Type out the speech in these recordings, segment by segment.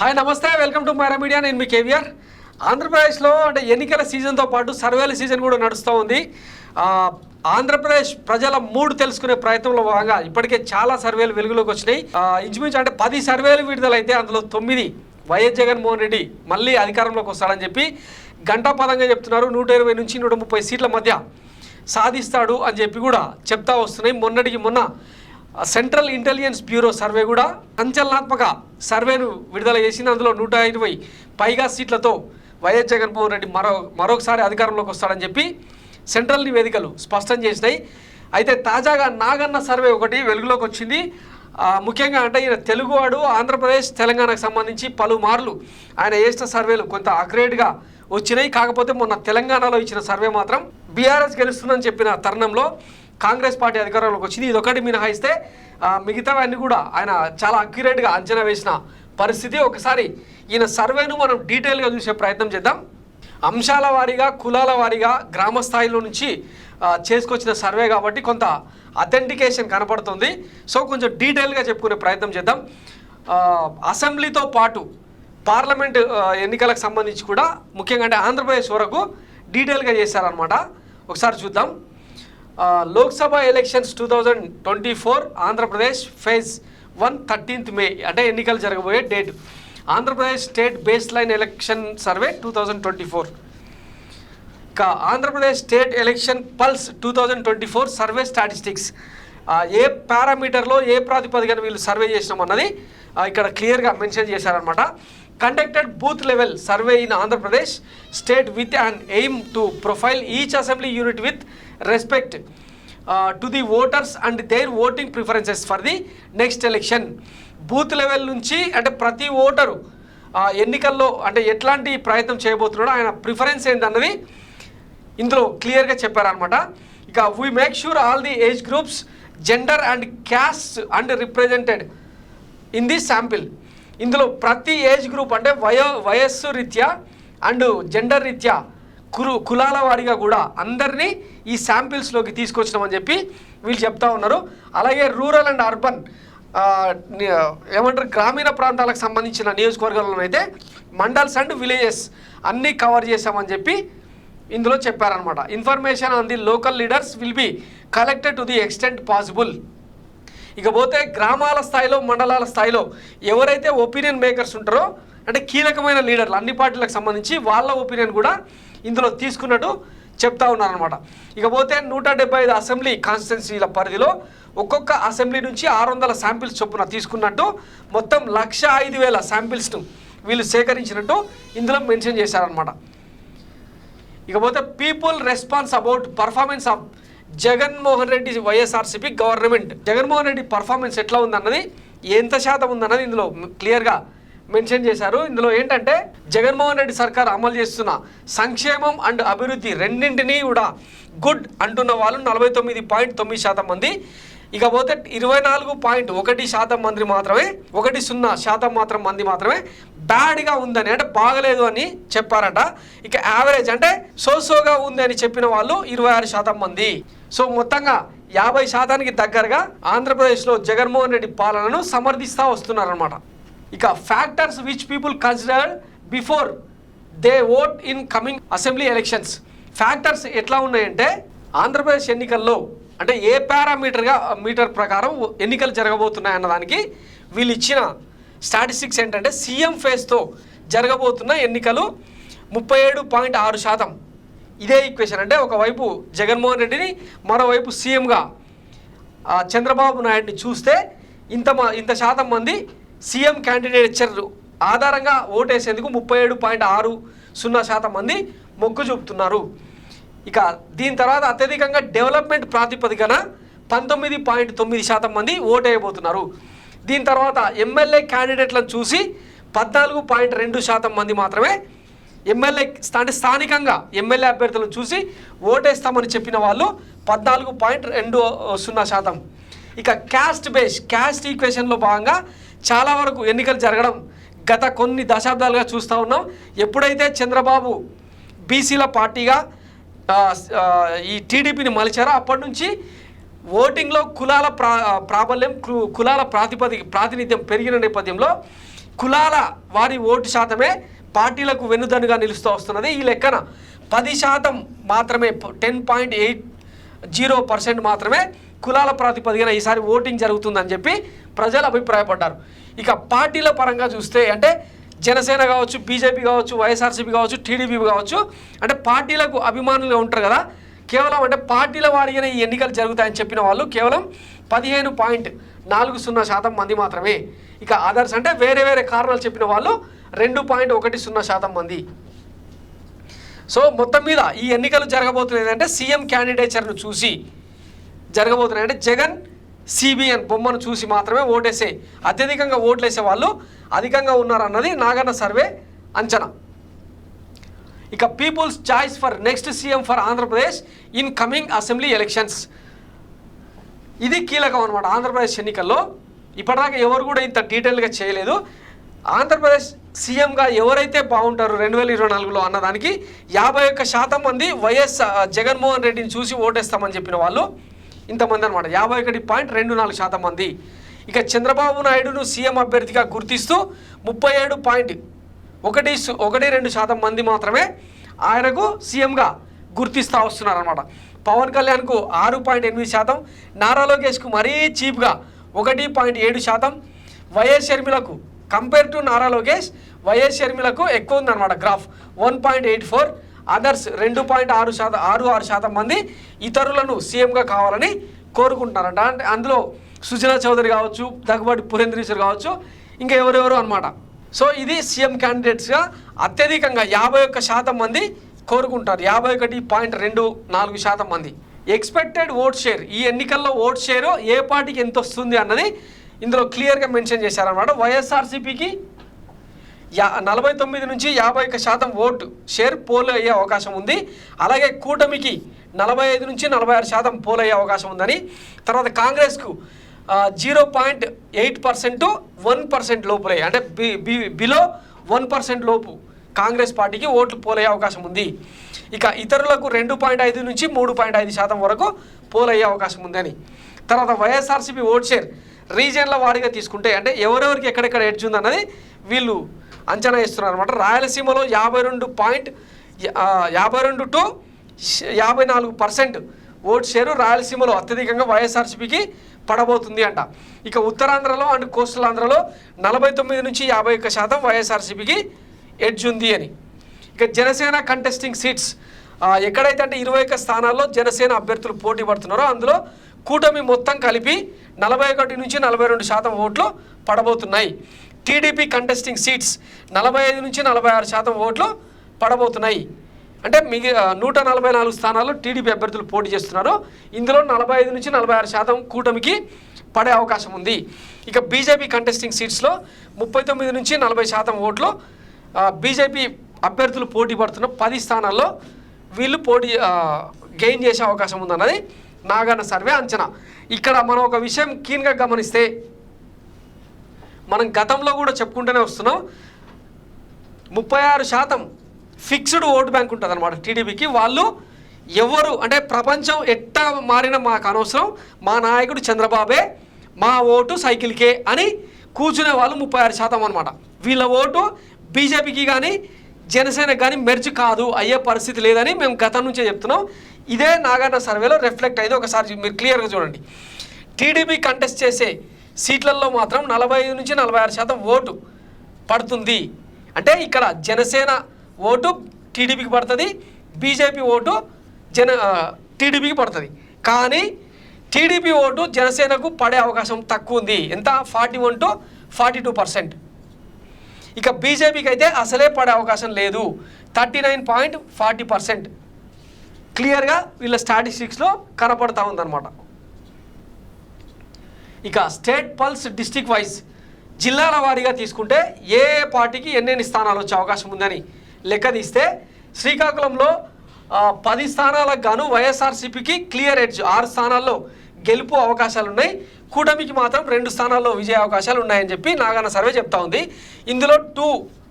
Hi నమస్తే, welcome to Myra media. నేను మీ కేవీఆర్. ఆంధ్రప్రదేశ్లో అంటే ఎన్నికల సీజన్తో పాటు సర్వేల సీజన్ కూడా నడుస్తూ ఉంది. ఆంధ్రప్రదేశ్ ప్రజల మూడు తెలుసుకునే ప్రయత్నంలో భాగంగా ఇప్పటికే చాలా సర్వేలు వెలుగులోకి వచ్చినాయి. ఇంచుమించు అంటే 10 సర్వేలు విడుదలైతే అందులో 9 వైఎస్ జగన్మోహన్ రెడ్డి మళ్ళీ అధికారంలోకి వస్తాడని చెప్పి గంటాపదంగా చెప్తున్నారు. 120 నుంచి 130 సీట్ల మధ్య సాధిస్తాడు అని చెప్పి కూడా చెప్తా వస్తున్నాయి. మొన్నటికి మొన్న సెంట్రల్ ఇంటెలిజెన్స్ బ్యూరో సర్వే కూడా సంచలనాత్మక సర్వేను విడుదల చేసింది. అందులో 120 పైగా సీట్లతో వైఎస్ జగన్మోహన్ రెడ్డి మరొకసారి అధికారంలోకి వస్తాడని చెప్పి సెంట్రల్ నివేదికలు స్పష్టం చేసినాయి. అయితే తాజాగా నాగన్న సర్వే ఒకటి వెలుగులోకి వచ్చింది. ముఖ్యంగా అంటే ఈయన తెలుగువాడు, ఆంధ్రప్రదేశ్ తెలంగాణకు సంబంధించి పలుమార్లు ఆయన చేసిన సర్వేలు కొంత అక్యురేట్గా వచ్చినాయి. కాకపోతే మొన్న తెలంగాణలో ఇచ్చిన సర్వే మాత్రం బీఆర్ఎస్ గెలుస్తుందని చెప్పిన తరుణంలో కాంగ్రెస్ పార్టీ అధికారంలోకి వచ్చింది. ఇదొకటి మినహాయిస్తే మిగతావన్నీ కూడా ఆయన చాలా అక్యురేట్గా అంచనా వేసిన పరిస్థితి. ఒకసారి ఈయన సర్వేను మనం డీటెయిల్గా చూసే ప్రయత్నం చేద్దాం. అంశాల వారీగా, కులాల వారీగా, గ్రామ స్థాయిలో నుంచి చేసుకొచ్చిన సర్వే కాబట్టి కొంత అథెంటికేషన్ కనపడుతుంది. సో కొంచెం డీటెయిల్గా చెప్పుకునే ప్రయత్నం చేద్దాం. అసెంబ్లీతో పాటు పార్లమెంట్ ఎన్నికలకు సంబంధించి కూడా ముఖ్యంగా అంటే ఆంధ్రప్రదేశ్ వరకు డీటెయిల్గా చేశారనమాట. ఒకసారి చూద్దాం. Lok Sabha elections 2024 Andhra Pradesh phase 1 13th May అంటే ఎన్నికలు జరగబోయే date. Andhra Pradesh state base line election survey 2024. ఇంకా Andhra Pradesh state election pulse 2024 survey statistics. ఏ పారామీటర్లో ఏ ప్రాతిపదికన వీళ్ళు సర్వే చేసినామన్నది ఇక్కడ క్లియర్గా మెన్షన్ చేశారనమాట. Conducted booth level survey in Andhra Pradesh state with and aim to profile each assembly unit with respect to the voters and their voting preferences for the next election. Booth level నుంచి అంటే ప్రతి voter ఎన్నికల్లో అంటే ఎట్లాంటి ప్రయత్నం చేయబోతున్నాడో ఆయన preference ఏంటన్నది ఇందులో క్లియర్గా చెప్పారనమాట. ఇక we make sure all the age groups, gender and caste and represented in the sample. ఇందులో ప్రతి ఏజ్ గ్రూప్ అంటే వయస్సు రీత్యా అండ్ జెండర్ రీత్యా కులాల వారీగా కూడా అందరినీ ఈ శాంపిల్స్లోకి తీసుకొచ్చినామని చెప్పి వీళ్ళు చెప్తా ఉన్నారు. అలాగే రూరల్ అండ్ అర్బన్ ఏమంటారు గ్రామీణ ప్రాంతాలకు సంబంధించిన నియోజకవర్గాల్లోనైతే మండల్స్ అండ్ విలేజెస్ అన్నీ కవర్ చేశామని చెప్పి ఇందులో చెప్పారనమాట. Information on the local leaders will be collected to the extent possible. ఇకపోతే గ్రామాల స్థాయిలో, మండలాల స్థాయిలో ఎవరైతే ఒపీనియన్ మేకర్స్ ఉంటారో అంటే కీలకమైన లీడర్లు అన్ని పార్టీలకు సంబంధించి వాళ్ళ ఒపీనియన్ కూడా ఇందులో తీసుకున్నట్టు చెప్తా ఉన్నారనమాట. ఇకపోతే 175 అసెంబ్లీ కాన్స్టిట్యున్సీల పరిధిలో ఒక్కొక్క అసెంబ్లీ నుంచి 600 శాంపిల్స్ చొప్పున తీసుకున్నట్టు మొత్తం 1,05,000 శాంపిల్స్ను వీళ్ళు సేకరించినట్టు ఇందులో మెన్షన్ చేశారనమాట. ఇకపోతే people response about performance of Jaganmohan Reddy YSRCP government. Jaganmohan Reddy performance ఎట్లా ఉందన్నది, ఎంత శాతం ఉందన్నది ఇందులో క్లియర్గా మెన్షన్ చేశారు. ఇందులో ఏంటంటే జగన్మోహన్ రెడ్డి సర్కార్ అమలు చేస్తున్న సంక్షేమం అండ్ అభివృద్ధి రెండింటినీ కూడా గుడ్ అంటున్న వాళ్ళు 49.9% మంది. ఇకపోతే 24.1% మంది మాత్రమే 10% మంది మాత్రమే బ్యాడ్గా ఉందని అంటే బాగలేదు అని చెప్పారట. ఇక యావరేజ్ అంటే సోగా ఉంది అని చెప్పిన వాళ్ళు 26% మంది. సో మొత్తంగా 50%కి దగ్గరగా ఆంధ్రప్రదేశ్లో జగన్మోహన్ రెడ్డి పాలనను సమర్థిస్తూ వస్తున్నారన్నమాట. ఇక factors which people considered before they vote in coming assembly elections. Factors ఎట్లా ఉన్నాయంటే ఆంధ్రప్రదేశ్ ఎన్నికల్లో అంటే ఏ మీటర్ ప్రకారం ఎన్నికలు జరగబోతున్నాయి అన్నదానికి వీళ్ళు ఇచ్చిన స్టాటిస్టిక్స్ ఏంటంటే సీఎం ఫేస్తో జరగబోతున్న ఎన్నికలు 37.6%. ఇదే ఈక్వేషన్ అంటే ఒకవైపు జగన్మోహన్ రెడ్డిని మరోవైపు సీఎంగా చంద్రబాబు నాయుడిని చూస్తే ఇంత శాతం మంది సీఎం క్యాండిడేచర్ ఆధారంగా ఓటేసేందుకు 37.60% మంది మొగ్గు చూపుతున్నారు. ఇక దీని తర్వాత అత్యధికంగా డెవలప్మెంట్ ప్రాతిపదికన 19.9% మంది ఓటేయబోతున్నారు. దీని తర్వాత ఎమ్మెల్యే క్యాండిడేట్లను చూసి 14.2% మంది మాత్రమే ఎమ్మెల్యే అంటే స్థానికంగా ఎమ్మెల్యే అభ్యర్థులను చూసి ఓటేస్తామని చెప్పిన వాళ్ళు 14.20%. ఇక క్యాస్ట్ ఈక్వేషన్లో భాగంగా చాలా వరకు ఎన్నికలు జరగడం గత కొన్ని దశాబ్దాలుగా చూస్తూ ఉన్నాం. ఎప్పుడైతే చంద్రబాబు బీసీల పార్టీగా ఈ టీడీపీని మలిచారో అప్పటి నుంచి ఓటింగ్లో కులాల ప్రాబల్యం, కులాల ప్రాతినిధ్యం పెరిగిన నేపథ్యంలో కులాల వారి ఓటు శాతమే పార్టీలకు వెన్నుదన్నుగా నిలుస్తూ వస్తున్నది. ఈ లెక్కన 10% మాత్రమే 10.80% మాత్రమే కులాల ప్రాతిపదికన ఈసారి ఓటింగ్ జరుగుతుందని చెప్పి ప్రజలు అభిప్రాయపడ్డారు. ఇక పార్టీల పరంగా చూస్తే అంటే జనసేన కావచ్చు, బీజేపీ కావచ్చు, వైఎస్ఆర్సీపీ కావచ్చు, టీడీపీ కావచ్చు, అంటే పార్టీలకు అభిమానులుగా ఉంటారు కదా, కేవలం అంటే పార్టీల వారిగానే ఈ ఎన్నికలు జరుగుతాయని చెప్పిన వాళ్ళు కేవలం 15.40% మంది మాత్రమే. ఇక అదర్స్ అంటే వేరే వేరే కారణాలు చెప్పిన వాళ్ళు 2.10% మంది. సో మొత్తం మీద ఈ ఎన్నికలు జరగబోతున్నాయి అంటే సీఎం క్యాండిడేచర్ను చూసి జరగబోతున్నాయి. అంటే జగన్ సిబిఎన్ బొమ్మను చూసి మాత్రమే ఓటేసే అత్యధికంగా ఓట్లు వేసే వాళ్ళు అధికంగా ఉన్నారన్నది నాగన్న సర్వే అంచనా. ఇక people's choice for next CM for Andhra Pradesh in coming assembly elections, ఇది కీలకం అనమాట. ఆంధ్రప్రదేశ్ ఎన్నికల్లో ఇప్పటిదాకా ఎవరు కూడా ఇంత డీటెయిల్గా చేయలేదు. ఆంధ్రప్రదేశ్ సీఎంగా ఎవరైతే బాగుంటారు 2024లో అన్నదానికి 51% మంది వైఎస్ జగన్మోహన్ రెడ్డిని చూసి ఓటేస్తామని చెప్పిన వాళ్ళు ఇంతమంది అనమాట, 51.24% మంది. ఇక చంద్రబాబు నాయుడును సీఎం అభ్యర్థిగా గుర్తిస్తూ 37.12% మంది మాత్రమే ఆయనకు సీఎంగా గుర్తిస్తూ వస్తున్నారన్నమాట. పవన్ కళ్యాణ్కు 6.8%, నారా లోకేష్కు మరీ చీప్గా 1.7%, వైఎస్ షర్మిలకు కంపేర్ టు నారా లోకేష్ వైఎస్ షర్మిలకు ఎక్కువ ఉందన్నమాట గ్రాఫ్ 1.84, అదర్స్ 2.66% మంది ఇతరులను సీఎంగా కావాలని కోరుకుంటున్నారంట. అంటే అందులో సుజనా చౌదరి కావచ్చు, దగ్గుబాటి పురేంద్రేశ్వర్ కావచ్చు, ఇంకా ఎవరెవరు అనమాట. సో ఇది సీఎం క్యాండిడేట్స్గా అత్యధికంగా 51% మంది కోరుకుంటారు, 51.24% మంది. ఎక్స్పెక్టెడ్ ఓట్ షేర్, ఈ ఎన్నికల్లో ఓట్ షేరు ఏ పార్టీకి ఎంత వస్తుంది అన్నది ఇందులో క్లియర్గా మెన్షన్ చేశారన్నమాట. వైఎస్ఆర్సీపీకి 49 నుంచి 51% ఓటు షేర్ పోల్ అయ్యే అవకాశం ఉంది. అలాగే కూటమికి 45 నుంచి 46% పోల్ అయ్యే అవకాశం ఉందని, తర్వాత కాంగ్రెస్కు 0.8% to 1% లోపులే, అంటే బిలో 1% లోపు కాంగ్రెస్ పార్టీకి ఓట్లు పోలయ్యే అవకాశం ఉంది. ఇక ఇతరులకు 2.5 నుంచి 3.5% వరకు పోలయ్యే అవకాశం ఉందని. తర్వాత వైఎస్ఆర్సీపీ ఓట్ షేర్ రీజియన్ల వారీగా తీసుకుంటే అంటే ఎవరెవరికి ఎక్కడెక్కడ ఎడ్జ్ ఉందన్నది వీళ్ళు అంచనా ఇస్తున్నారు అనమాట. రాయలసీమలో 52 to 54% ఓట్ షేరు రాయలసీమలో అత్యధికంగా వైఎస్ఆర్సీపీకి పడబోతుంది అంట. ఇక ఉత్తరాంధ్రలో అండ్ కోస్టల్ ఆంధ్రలో 49 నుంచి 51% వైఎస్ఆర్సీపీకి ఎడ్జ్ ఉంది అని. ఇక జనసేన కంటెస్టింగ్ సీట్స్ ఎక్కడైతే అంటే 21 స్థానాల్లో జనసేన అభ్యర్థులు పోటీ పడుతున్నారో అందులో కూటమి మొత్తం కలిపి 41 నుంచి 42% ఓట్లు పడబోతున్నాయి. టీడీపీ కంటెస్టింగ్ సీట్స్ 45 నుంచి 46% ఓట్లు పడబోతున్నాయి. అంటే 144 స్థానాల్లో టీడీపీ అభ్యర్థులు పోటీ చేస్తున్నారు. ఇందులో 45 నుంచి 46% కూటమికి పడే అవకాశం ఉంది. ఇక బీజేపీ కంటెస్టింగ్ సీట్స్లో 39 నుంచి 40% ఓట్లు బీజేపీ అభ్యర్థులు పోటీ పడుతున్న 10 స్థానాల్లో వీళ్ళు గెయిన్ చేసే అవకాశం ఉందన్నది నాగన్న సర్వే అంచనా. ఇక్కడ మనం ఒక విషయం కీన్గా గమనిస్తే, మనం గతంలో కూడా చెప్పుకుంటూనే వస్తున్నాం, 36% ఫిక్స్డ్ ఓటు బ్యాంక్ ఉంటుంది అనమాట టీడీపీకి. వాళ్ళు ఎవరు అంటే ప్రపంచం ఎట్టా మారినా మాకు అనవసరం, మా నాయకుడు చంద్రబాబే, మా ఓటు సైకిల్కే అని కూర్చునే వాళ్ళు 36% అనమాట. వీళ్ళ ఓటు బీజేపీకి కానీ జనసేనకి కానీ మెర్జ్ కాదు, అయ్యే పరిస్థితి లేదని మేము గతం నుంచే చెప్తున్నాం. ఇదే నాగన్న సర్వేలో రిఫ్లెక్ట్ అయింది. ఒకసారి మీరు క్లియర్గా చూడండి. టీడీపీ కంటెస్ట్ చేసే సీట్లలో మాత్రం 45 నుంచి 46% ఓటు పడుతుంది. అంటే ఇక్కడ జనసేన ఓటు టీడీపీకి పడుతుంది, బీజేపీ ఓటు టీడీపీకి పడుతుంది. కానీ టీడీపీ ఓటు జనసేనకు పడే అవకాశం తక్కువ ఉంది. ఎంత? 41 to 42%. ఇక బీజేపీకి అయితే అసలే పడే అవకాశం లేదు, 39.40%. క్లియర్గా వీళ్ళ స్టాటిస్టిక్స్లో కనపడతా ఉందన్నమాట. ఇక స్టేట్ పల్స్ డిస్ట్రిక్ట్ వైజ్ జిల్లాల వారీగా తీసుకుంటే ఏ పార్టీకి ఎన్నెన్ని స్థానాలు వచ్చే అవకాశం ఉందని లెక్క తీస్తే శ్రీకాకుళంలో 10 స్థానాలకు గాను వైఎస్ఆర్సీపీకి క్లియర్ ఎడ్జ్, 6 స్థానాల్లో గెలుపు అవకాశాలు ఉన్నాయి. కూటమికి మాత్రం 2 స్థానాల్లో విజయ అవకాశాలు ఉన్నాయని చెప్పి నాగన్న సర్వే చెప్తా ఉంది. ఇందులో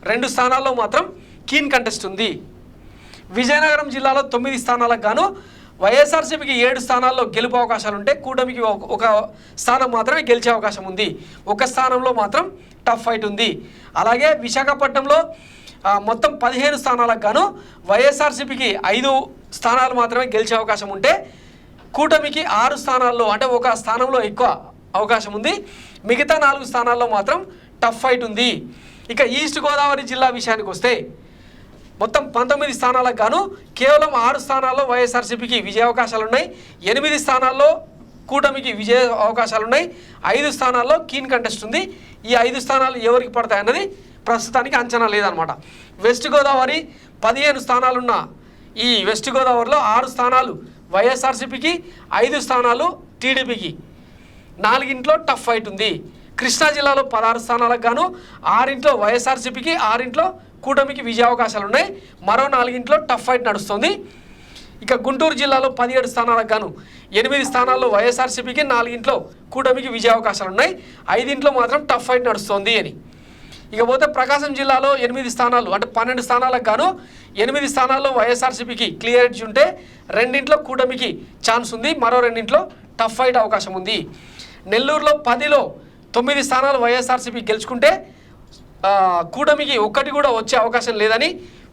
2 స్థానాల్లో మాత్రం కీన్ కంటెస్ట్ ఉంది. విజయనగరం జిల్లాలో 9 స్థానాలకు గాను వైఎస్ఆర్సీపీకి 7 స్థానాల్లో గెలుపు అవకాశాలు ఉంటే కూటమికి ఒక స్థానం మాత్రమే గెలిచే అవకాశం ఉంది. ఒక స్థానంలో మాత్రం టఫ్ ఫైట్ ఉంది. అలాగే విశాఖపట్నంలో మొత్తం 15 స్థానాలకు గాను వైఎస్ఆర్సీపీకి 5 స్థానాలు మాత్రమే గెలిచే అవకాశం ఉంటే కూటమికి 6 స్థానాల్లో అంటే ఒక స్థానంలో ఎక్కువ అవకాశం ఉంది. మిగతా 4 స్థానాల్లో మాత్రం టఫ్ ఫైట్ ఉంది. ఇక ఈస్ట్ గోదావరి జిల్లా విషయానికి వస్తే మొత్తం 19 స్థానాలకు గాను కేవలం 6 స్థానాల్లో వైఎస్ఆర్సీపీకి విజయ అవకాశాలు ఉన్నాయి. 8 స్థానాల్లో కూటమికి విజయ అవకాశాలు ఉన్నాయి. 5 స్థానాల్లో కీన్ కంటెస్ట్ ఉంది. ఈ 5 స్థానాలు ఎవరికి పడతాయన్నది ప్రస్తుతానికి అంచనా లేదనమాట. వెస్ట్ గోదావరి 15 స్థానాలున్న ఈ వెస్ట్ గోదావరిలో 6 స్థానాలు వైఎస్ఆర్సీపీకి, 5 స్థానాలు టీడీపీకి, 4 టఫ్ ఫైట్ ఉంది. కృష్ణా జిల్లాలో 16 స్థానాలకు గాను 6 వైఎస్ఆర్సీపీకి, 6 కూటమికి విజయ అవకాశాలు ఉన్నాయి. మరో 4 టఫ్ ఫైట్ నడుస్తుంది. ఇక గుంటూరు జిల్లాలో 17 స్థానాలకు గాను 8 స్థానాల్లో వైఎస్ఆర్సీపీకి, 4 కూటమికి విజయ అవకాశాలు ఉన్నాయి. 5 మాత్రం టఫ్ ఫైట్ నడుస్తుంది అని. ఇకపోతే ప్రకాశం జిల్లాలో 8 స్థానాలు అంటే 12 స్థానాలకు గాను 8 స్థానాల్లో వైఎస్ఆర్సీపీకి క్లియర్ ఎడ్జ్ ఉంటే 2 కూటమికి ఛాన్స్ ఉంది. మరో 2 టఫ్ ఫైట్ అవకాశం ఉంది. నెల్లూరులో 10లో 9 స్థానాలు వైఎస్ఆర్సీపీ గెలుచుకుంటే కూటమికి 1 కూడా వచ్చే అవకాశం లేదని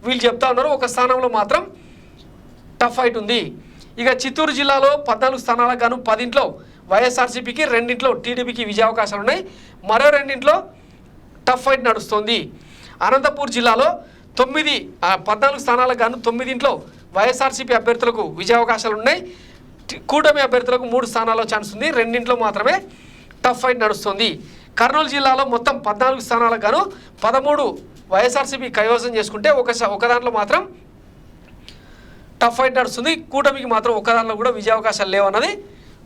వీళ్ళు చెప్తా ఉన్నారు. ఒక స్థానంలో మాత్రం టఫ్ ఫైట్ ఉంది. ఇక చిత్తూరు జిల్లాలో 14 స్థానాలకు గాను 10 వైఎస్ఆర్సీపీకి, 2 టీడీపీకి విజయ అవకాశాలు ఉన్నాయి. మరో 2 టఫ్ ఫైట్ నడుస్తుంది. అనంతపూర్ జిల్లాలో 14 స్థానాలకు గాను 9 వైఎస్ఆర్సీపీ అభ్యర్థులకు విజయ అవకాశాలు ఉన్నాయి. కూటమి అభ్యర్థులకు 3 స్థానాల్లో ఛాన్స్ ఉంది. 2 మాత్రమే టఫ్ ఫైట్ నడుస్తుంది. కర్నూలు జిల్లాలో మొత్తం 14 స్థానాలకు గాను 13 వైఎస్ఆర్సీపీ కైవసం చేసుకుంటే ఒక దాంట్లో మాత్రం టఫ్ ఫైట్ నడుస్తుంది. కూటమికి మాత్రం ఒక దాంట్లో కూడా విజయ అవకాశాలు లేవన్నది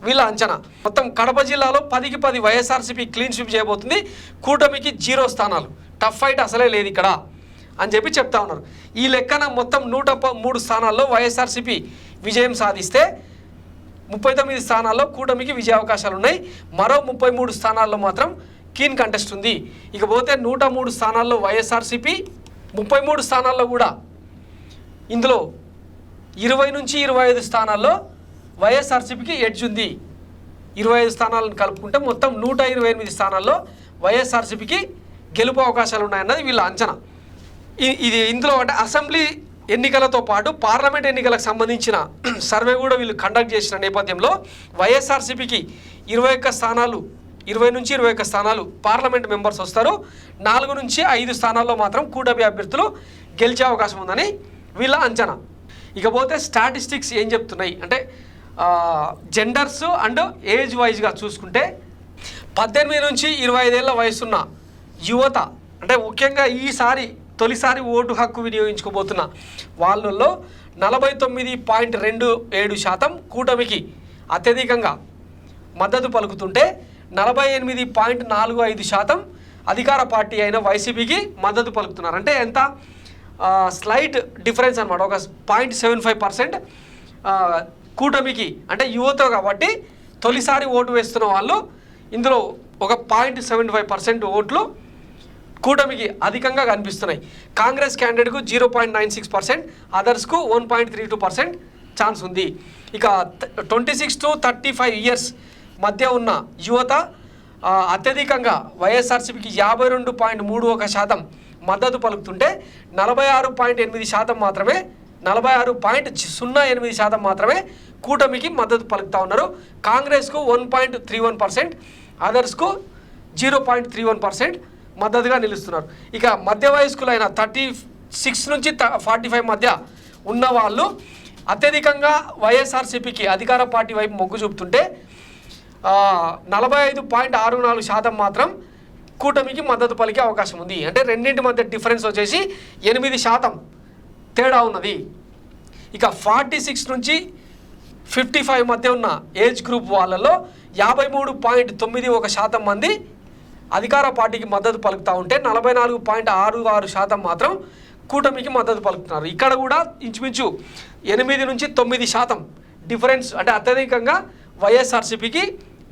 వీళ్ళ అంచనా. మొత్తం కడప జిల్లాలో 10కి 10 వైఎస్ఆర్సీపీ క్లీన్ స్వీప్ చేయబోతుంది. కూటమికి 0 స్థానాలు. టఫ్ ఫైట్ అసలే లేదు ఇక్కడ అని చెప్పి చెప్తా ఉన్నారు. ఈ లెక్కన మొత్తం 103 స్థానాల్లో వైఎస్ఆర్సీపీ విజయం సాధిస్తే 39 స్థానాల్లో కూటమికి విజయ అవకాశాలు ఉన్నాయి. మరో 33 స్థానాల్లో మాత్రం కీన్ కంటెస్ట్ ఉంది. ఇకపోతే 103 స్థానాల్లో వైఎస్ఆర్సీపీ, 33 స్థానాల్లో కూడా ఇందులో 20 నుంచి 25 స్థానాల్లో వైఎస్ఆర్సీపీకి ఎడ్జ్ ఉంది. 25 స్థానాలను కలుపుకుంటే మొత్తం 128 స్థానాల్లో వైఎస్ఆర్సీపీకి గెలుపు అవకాశాలు ఉన్నాయన్నది వీళ్ళ అంచనా. ఇది ఇందులో అంటే అసెంబ్లీ ఎన్నికలతో పాటు పార్లమెంట్ ఎన్నికలకు సంబంధించిన సర్వే కూడా వీళ్ళు కండక్ట్ చేసిన నేపథ్యంలో వైఎస్ఆర్సీపీకి 20 నుంచి 21 స్థానాలు పార్లమెంట్ మెంబర్స్ వస్తారు. 4 నుంచి 5 స్థానాల్లో మాత్రం కూటమి అభ్యర్థులు గెలిచే అవకాశం ఉందని వీళ్ళ అంచనా. ఇకపోతే స్టాటిస్టిక్స్ ఏం చెప్తున్నాయి అంటే జెండర్స్ అండ్ ఏజ్ వైజ్గా చూసుకుంటే 18 నుంచి 25 ఏళ్ళ వయసున్న యువత అంటే ముఖ్యంగా తొలిసారి ఓటు హక్కు వినియోగించుకోబోతున్న వాళ్ళల్లో 49.27% కూటమికి అత్యధికంగా మద్దతు పలుకుతుంటే 48.45% అధికార పార్టీ అయిన వైసీపీకి మద్దతు పలుకుతున్నారు. అంటే ఎంత స్లైట్ డిఫరెన్స్ అనమాట. ఒక 0.75% కూటమికి అంటే యువత కాబట్టి తొలిసారి ఓటు వేస్తున్న వాళ్ళు ఇందులో ఒక 0.75% ఓట్లు కూటమికి అధికంగా కనిపిస్తున్నాయి. కాంగ్రెస్ క్యాండిడేట్కు 0.96%, అదర్స్కు 1.32% ఛాన్స్ ఉంది. ఇక 26 to 35 ఇయర్స్ మధ్య ఉన్న యువత అత్యధికంగా వైఎస్ఆర్సీపీకి 52.31% మద్దతు పలుకుతుంటే 46.8% మాత్రమే 46.08% మాత్రమే కూటమికి మద్దతు పలుకుతూ ఉన్నారు. కాంగ్రెస్కు 1.31%, అదర్స్కు 0.31% మద్దతుగా నిలుస్తున్నారు. ఇక మధ్య వయస్కులైన 36 నుంచి 45 మధ్య ఉన్న వాళ్ళు అత్యధికంగా వైఎస్ఆర్సీపీకి అధికార పార్టీ వైపు మొగ్గు చూపుతుంటే 45.64% మాత్రం కూటమికి మద్దతు పలికే అవకాశం ఉంది. అంటే రెండింటి మధ్య డిఫరెన్స్ వచ్చేసి 8% తేడా ఉన్నది. ఇక 46 నుంచి 55 మధ్య ఉన్న ఏజ్ గ్రూప్ వాళ్ళలో 53.91% మంది అధికార పార్టీకి మద్దతు పలుకుతూ ఉంటే 44.66% మాత్రం కూటమికి మద్దతు పలుకుతున్నారు. ఇక్కడ కూడా ఇంచుమించు 8 నుంచి 9% డిఫరెన్స్ అంటే అత్యధికంగా వైఎస్ఆర్సీపీకి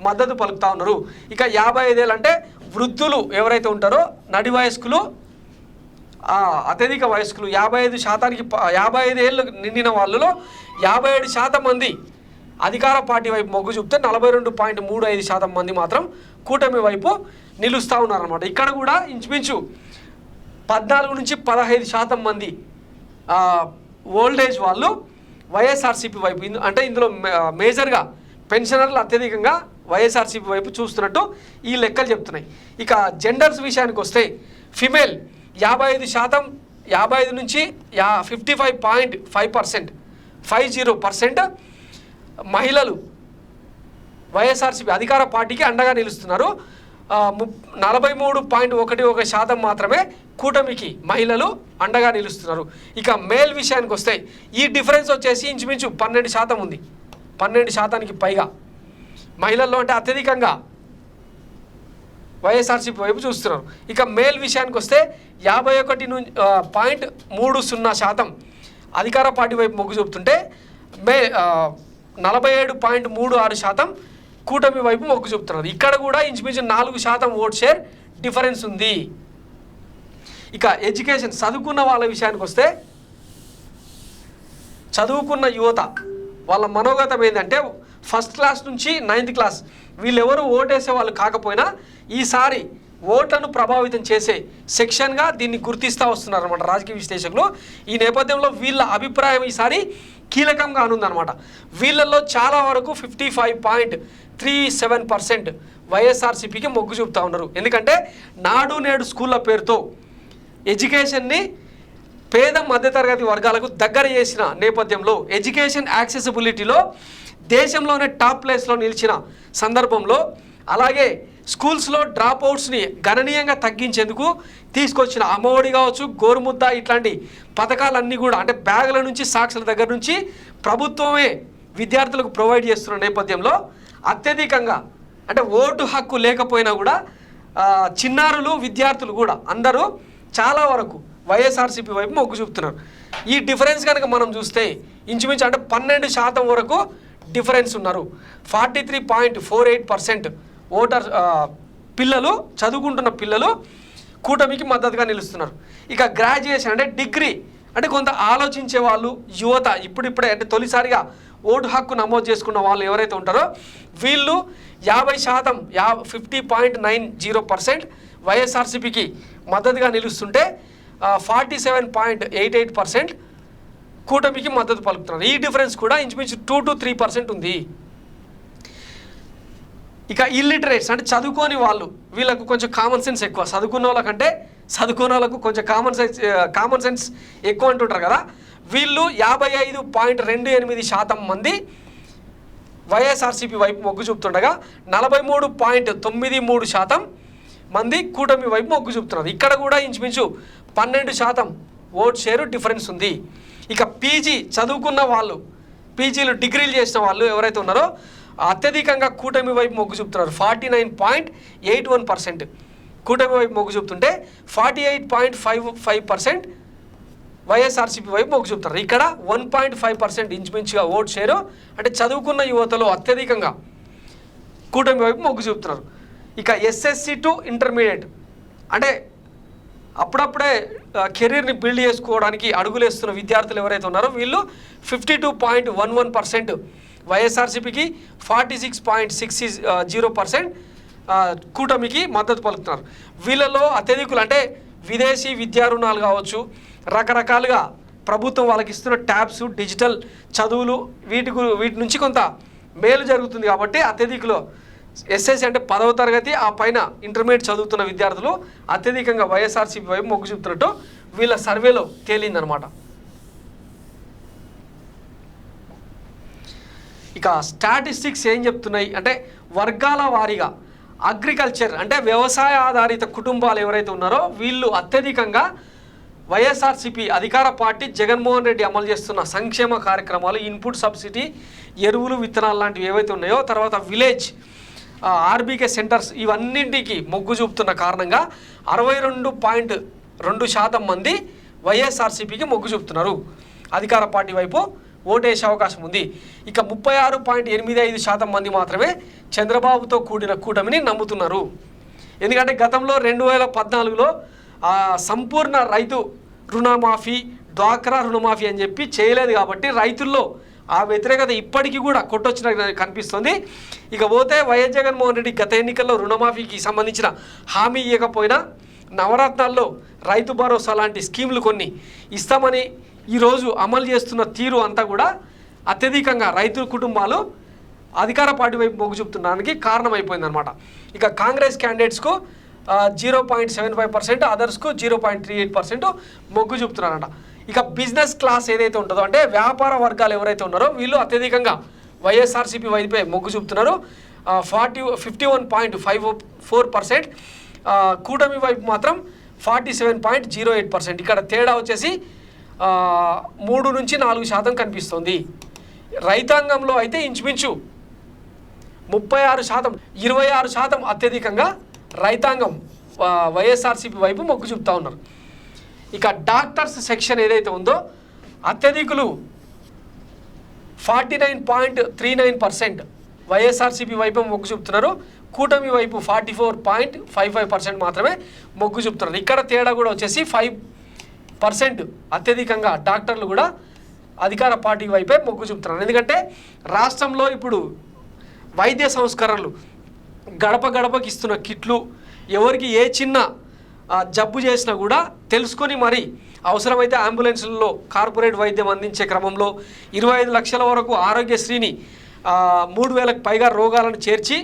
మద్దతు పలుకుతూ ఉన్నారు. ఇక 55 ఏళ్ళు అంటే వృద్ధులు ఎవరైతే ఉంటారో నడి వయస్కులు అత్యధిక వయస్కులు 55 ఏళ్ళు నిండిన వాళ్ళలో 57% మంది అధికార పార్టీ వైపు మొగ్గు చూపితే 42.35% మంది మాత్రం కూటమి వైపు నిలుస్తూ ఉన్నారన్నమాట. ఇక్కడ కూడా ఇంచుమించు 14 నుంచి 15% మంది ఓల్డేజ్ వాళ్ళు వైఎస్ఆర్సీపీ వైపు, అంటే ఇందులో మేజర్గా పెన్షనర్లు అత్యధికంగా వైఎస్ఆర్సీపీ వైపు చూస్తున్నట్టు ఈ లెక్కలు చెప్తున్నాయి. ఇక జెండర్స్ విషయానికి వస్తే ఫిమేల్ 55%, 55 నుంచి 55.5% మహిళలు వైఎస్ఆర్సీపీ అధికార పార్టీకి అండగా నిలుస్తున్నారు. 43.11% మాత్రమే కూటమికి మహిళలు అండగా నిలుస్తున్నారు. ఇక మేల్ విషయానికి వస్తే ఈ డిఫరెన్స్ వచ్చేసి ఇంచుమించు 12% ఉంది. 12%కి పైగా మహిళల్లో అంటే అత్యధికంగా వైఎస్ఆర్సీపీ వైపు చూస్తున్నారు. ఇక మేల్ విషయానికి వస్తే 51.30% అధికార పార్టీ వైపు మొగ్గు చూపుతుంటే 47.36% కూటమి వైపు మొగ్గు చూపుతున్నారు. ఇక్కడ కూడా ఇంచుమించు 4% ఓట్ షేర్ డిఫరెన్స్ ఉంది. ఇక ఎడ్యుకేషన్, చదువుకున్న వాళ్ళ విషయానికి వస్తే చదువుకున్న యువత వాళ్ళ మనోగతం ఏంటంటే ఫస్ట్ క్లాస్ నుంచి 9th క్లాస్ వీళ్ళెవరు ఓటేసే వాళ్ళు కాకపోయినా ఈసారి ఓట్లను ప్రభావితం చేసే సెక్షన్గా దీన్ని గుర్తిస్తూ వస్తున్నారు అనమాట రాజకీయ విశ్లేషకులు. ఈ నేపథ్యంలో వీళ్ళ అభిప్రాయం ఈసారి కీలకంగా అనుందనమాట. వీళ్ళల్లో చాలా వరకు 55.37% వైఎస్ఆర్సీపీకి మొగ్గు చూపుతూ ఉన్నారు. ఎందుకంటే నాడు నేడు స్కూళ్ళ పేరుతో ఎడ్యుకేషన్ని పేద మధ్యతరగతి వర్గాలకు దగ్గర చేసిన నేపథ్యంలో ఎడ్యుకేషన్ యాక్సెసిబిలిటీలో దేశంలోనే టాప్ ప్లేస్లో నిలిచిన సందర్భంలో, అలాగే స్కూల్స్లో డ్రాప్ అవుట్స్ని గణనీయంగా తగ్గించేందుకు తీసుకొచ్చిన అమ్మఒడి కావచ్చు, గోరుముద్ద ఇట్లాంటి పథకాలన్నీ కూడా అంటే బ్యాగుల నుంచి సాక్షుల దగ్గర నుంచి ప్రభుత్వమే విద్యార్థులకు ప్రొవైడ్ చేస్తున్న నేపథ్యంలో అత్యధికంగా అంటే ఓటు హక్కు లేకపోయినా కూడా చిన్నారులు విద్యార్థులు కూడా అందరూ చాలా వరకు వైఎస్ఆర్సీపీ వైపు మొగ్గు చూపుతున్నారు. ఈ డిఫరెన్స్ కనుక మనం చూస్తే ఇంచుమించు అంటే 12% వరకు డిఫరెన్స్ ఉన్నారు. 43.48% ఓటర్ పిల్లలు, చదువుకుంటున్న పిల్లలు కూటమికి మద్దతుగా నిలుస్తున్నారు. ఇక గ్రాడ్యుయేషన్ అంటే డిగ్రీ అంటే కొంత ఆలోచించే వాళ్ళు, యువత ఇప్పుడిప్పుడే అంటే తొలిసారిగా ఓటు హక్కు నమోదు చేసుకున్న వాళ్ళు ఎవరైతే ఉంటారో వీళ్ళు 50%, 50.90% వైఎస్ఆర్సీపీకి మద్దతుగా నిలుస్తుంటే 47.88% కూటమికి మద్దతు పలుకుతున్నారు. ఈ డిఫరెన్స్ కూడా ఇంచుమించు 2 to 3% ఉంది. ఇక ఇల్లిటరేట్స్ అంటే చదువుకోని వాళ్ళు, వీళ్ళకు కొంచెం కామన్ సెన్స్ ఎక్కువ. చదువుకున్న వాళ్ళకంటే చదువుకున్న వాళ్ళకు కొంచెం కామన్ సెన్స్ ఎక్కువ అంటుంటారు కదా. వీళ్ళు 55.28% మంది వైఎస్ఆర్సీపీ వైపు మొగ్గు చూపుతుండగా 43.93% మంది కూటమి వైపు మొగ్గు చూపుతున్నారు. ఇక్కడ కూడా ఇంచుమించు 12% ఓట్ షేరు డిఫరెన్స్ ఉంది. ఇక పీజీ చదువుకున్న వాళ్ళు, పీజీలు డిగ్రీలు చేసిన వాళ్ళు ఎవరైతే ఉన్నారో అత్యధికంగా కూటమి వైపు మొగ్గు చూపుతున్నారు. 49.81% కూటమి వైపు మొగ్గు చూపుతుంటే 48.55% వైఎస్ఆర్సీపీ వైపు మొగ్గు చూపుతారు. ఇక్కడ 1.5% ఇంచుమించుగా ఓట్ షేరు అంటే చదువుకున్న యువతలో అత్యధికంగా కూటమి వైపు మొగ్గు చూపుతున్నారు. ఇక ఎస్ఎస్సి టు ఇంటర్మీడియట్ అంటే అప్పుడప్పుడే కెరీర్ని బిల్డ్ చేసుకోవడానికి అడుగులేస్తున్న విద్యార్థులు ఎవరైతే ఉన్నారో వీళ్ళు 52.11% వైఎస్ఆర్సీపీకి, 46.60% కూటమికి మద్దతు పలుకుతున్నారు. వీళ్ళలో అత్యధికులు అంటే విదేశీ విద్యా రుణాలు కావచ్చు, రకరకాలుగా ప్రభుత్వం వాళ్ళకి ఇస్తున్న ట్యాబ్స్, డిజిటల్ చదువులు వీటి నుంచి కొంత మేలు జరుగుతుంది కాబట్టి అత్యధికులు ఎస్ఎస్సి అంటే 10వ తరగతి ఆ పైన ఇంటర్మీడియట్ చదువుతున్న విద్యార్థులు అత్యధికంగా వైఎస్ఆర్సీపీ వైపు మొగ్గు చూపుతున్నట్టు వీళ్ళ సర్వేలో తేలిందనమాట. ఇక స్టాటిస్టిక్స్ ఏం చెప్తున్నాయి అంటే వర్గాల వారీగా అగ్రికల్చర్ అంటే వ్యవసాయ ఆధారిత కుటుంబాలు ఎవరైతే ఉన్నారో వీళ్ళు అత్యధికంగా వైఎస్ఆర్సీపీ అధికార పార్టీ జగన్మోహన్ రెడ్డి అమలు చేస్తున్న సంక్షేమ కార్యక్రమాలు, ఇన్పుట్ సబ్సిడీ, ఎరువులు, విత్తనాలు లాంటివి ఏవైతే ఉన్నాయో, తర్వాత విలేజ్ ఆర్బీకే సెంటర్స్ ఇవన్నింటికి మొగ్గు చూపుతున్న కారణంగా 62.2% మంది వైఎస్ఆర్సీపీకి మొగ్గు చూపుతున్నారు. అధికార పార్టీ వైపు ఓటేసే అవకాశం ఉంది. ఇక 36.85% మంది మాత్రమే చంద్రబాబుతో కూడిన కూటమిని నమ్ముతున్నారు. ఎందుకంటే గతంలో 2014లో సంపూర్ణ రైతు రుణమాఫీ, డ్వాక్రా రుణమాఫీ అని చెప్పి చేయలేదు కాబట్టి రైతుల్లో ఆ వ్యతిరేకత ఇప్పటికీ కూడా కొట్టొచ్చిన కనిపిస్తుంది. ఇక పోతే వైఎస్ జగన్మోహన్ రెడ్డి గత ఎన్నికల్లో రుణమాఫీకి సంబంధించిన హామీ ఇవ్వకపోయినా నవరత్నాల్లో రైతు భరోసా లాంటి స్కీములు కొన్ని ఇస్తామని ఈరోజు అమలు చేస్తున్న తీరు అంతా కూడా అత్యధికంగా రైతు కుటుంబాలు అధికార పార్టీ వైపు మొగ్గు చూపుతున్నదానికి కారణమైపోయిందనమాట. ఇక కాంగ్రెస్ క్యాండిడేట్స్కు 0.75%, అదర్స్కు 0.38% మొగ్గు చూపుతున్నారంట. ఇక బిజినెస్ క్లాస్ ఏదైతే ఉంటుందో అంటే వ్యాపార వర్గాలు ఎవరైతే ఉన్నారో వీళ్ళు అత్యధికంగా వైఎస్ఆర్సీపీ వైపే మొగ్గు చూపుతున్నారు. 51.54%, కూటమి వైపు మాత్రం 47.08%. ఇక్కడ తేడా వచ్చేసి 3 నుంచి 4% కనిపిస్తుంది. రైతాంగంలో అయితే ఇంచుమించు 36%, 26% అత్యధికంగా రైతాంగం వైఎస్ఆర్సీపీ వైపు మొగ్గు చూపుతూ ఉన్నారు. ఇక డాక్టర్స్ సెక్షన్ ఏదైతే ఉందో అత్యధికులు 49.39% వైఎస్ఆర్సీపీ వైపు మొగ్గు చూపుతున్నారు. కూటమి వైపు 44.55% మాత్రమే మొగ్గు చూపుతున్నారు. ఇక్కడ తేడా కూడా వచ్చేసి 5% అత్యధికంగా డాక్టర్లు కూడా అధికార పార్టీ వైపే మొగ్గు చూపుతున్నారు. ఎందుకంటే రాష్ట్రంలో ఇప్పుడు వైద్య సంస్కరణలు, గడప గడపకి ఇస్తున్న కిట్లు, ఎవరికి ఏ చిన్న జబ్బు చేసినా కూడా తెలుసుకొని మరి అవసరమైతే అంబులెన్స్లలో కార్పొరేట్ వైద్యం అందించే క్రమంలో 25 లక్షల వరకు ఆరోగ్యశ్రీని 3,000కు పైగా రోగాలను చేర్చి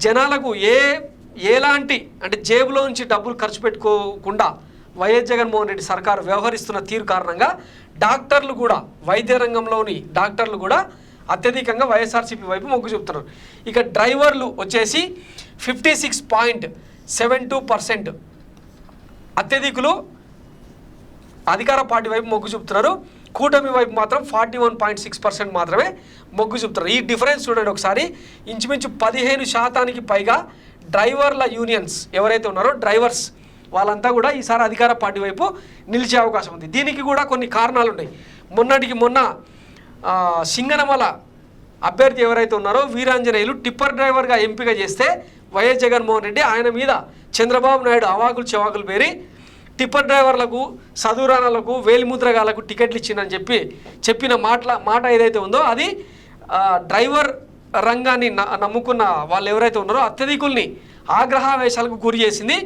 జనాలకు ఎలాంటి అంటే జేబులో నుంచి డబ్బులు ఖర్చు పెట్టుకోకుండా వైఎస్ జగన్మోహన్ రెడ్డి సర్కారు వ్యవహరిస్తున్న తీరు కారణంగా డాక్టర్లు కూడా, వైద్య రంగంలోని డాక్టర్లు కూడా అత్యధికంగా వైఎస్ఆర్సీపీ వైపు మొగ్గు చూపుతున్నారు. ఇక డ్రైవర్లు వచ్చేసి 56.72% అత్యధికులు అధికార పార్టీ వైపు మొగ్గు చూపుతున్నారు. కూటమి వైపు మాత్రం 41.6% మాత్రమే మొగ్గు చూపుతారు. ఈ డిఫరెన్స్ చూడండి ఒకసారి. ఇంచుమించు 15% పైగా డ్రైవర్ల యూనియన్స్ ఎవరైతే ఉన్నారో డ్రైవర్స్ వాళ్ళంతా కూడా ఈసారి అధికార పార్టీ వైపు నిలిచే అవకాశం ఉంది. దీనికి కూడా కొన్ని కారణాలు ఉన్నాయి. మొన్నటికి మొన్న సింగనమల అభ్యర్థి ఎవరైతే ఉన్నారో వీరాంజనేయులు టిప్పర్ డ్రైవర్గా ఎంపిక చేస్తే వైఎస్ జగన్మోహన్ రెడ్డి ఆయన మీద చంద్రబాబు నాయుడు అవాకులు చెవాకులు పేరి టిప్పర్ డ్రైవర్లకు, సదురానాలకు, వేలిముద్రగాలకు టికెట్లు ఇచ్చిందని చెప్పిన మాట ఏదైతే ఉందో అది డ్రైవర్ రంగాన్ని నమ్ముకున్న వాళ్ళు ఎవరైతే ఉన్నారో అత్యధికుల్ని ఆగ్రహావేశాలకు గురి చేసింది.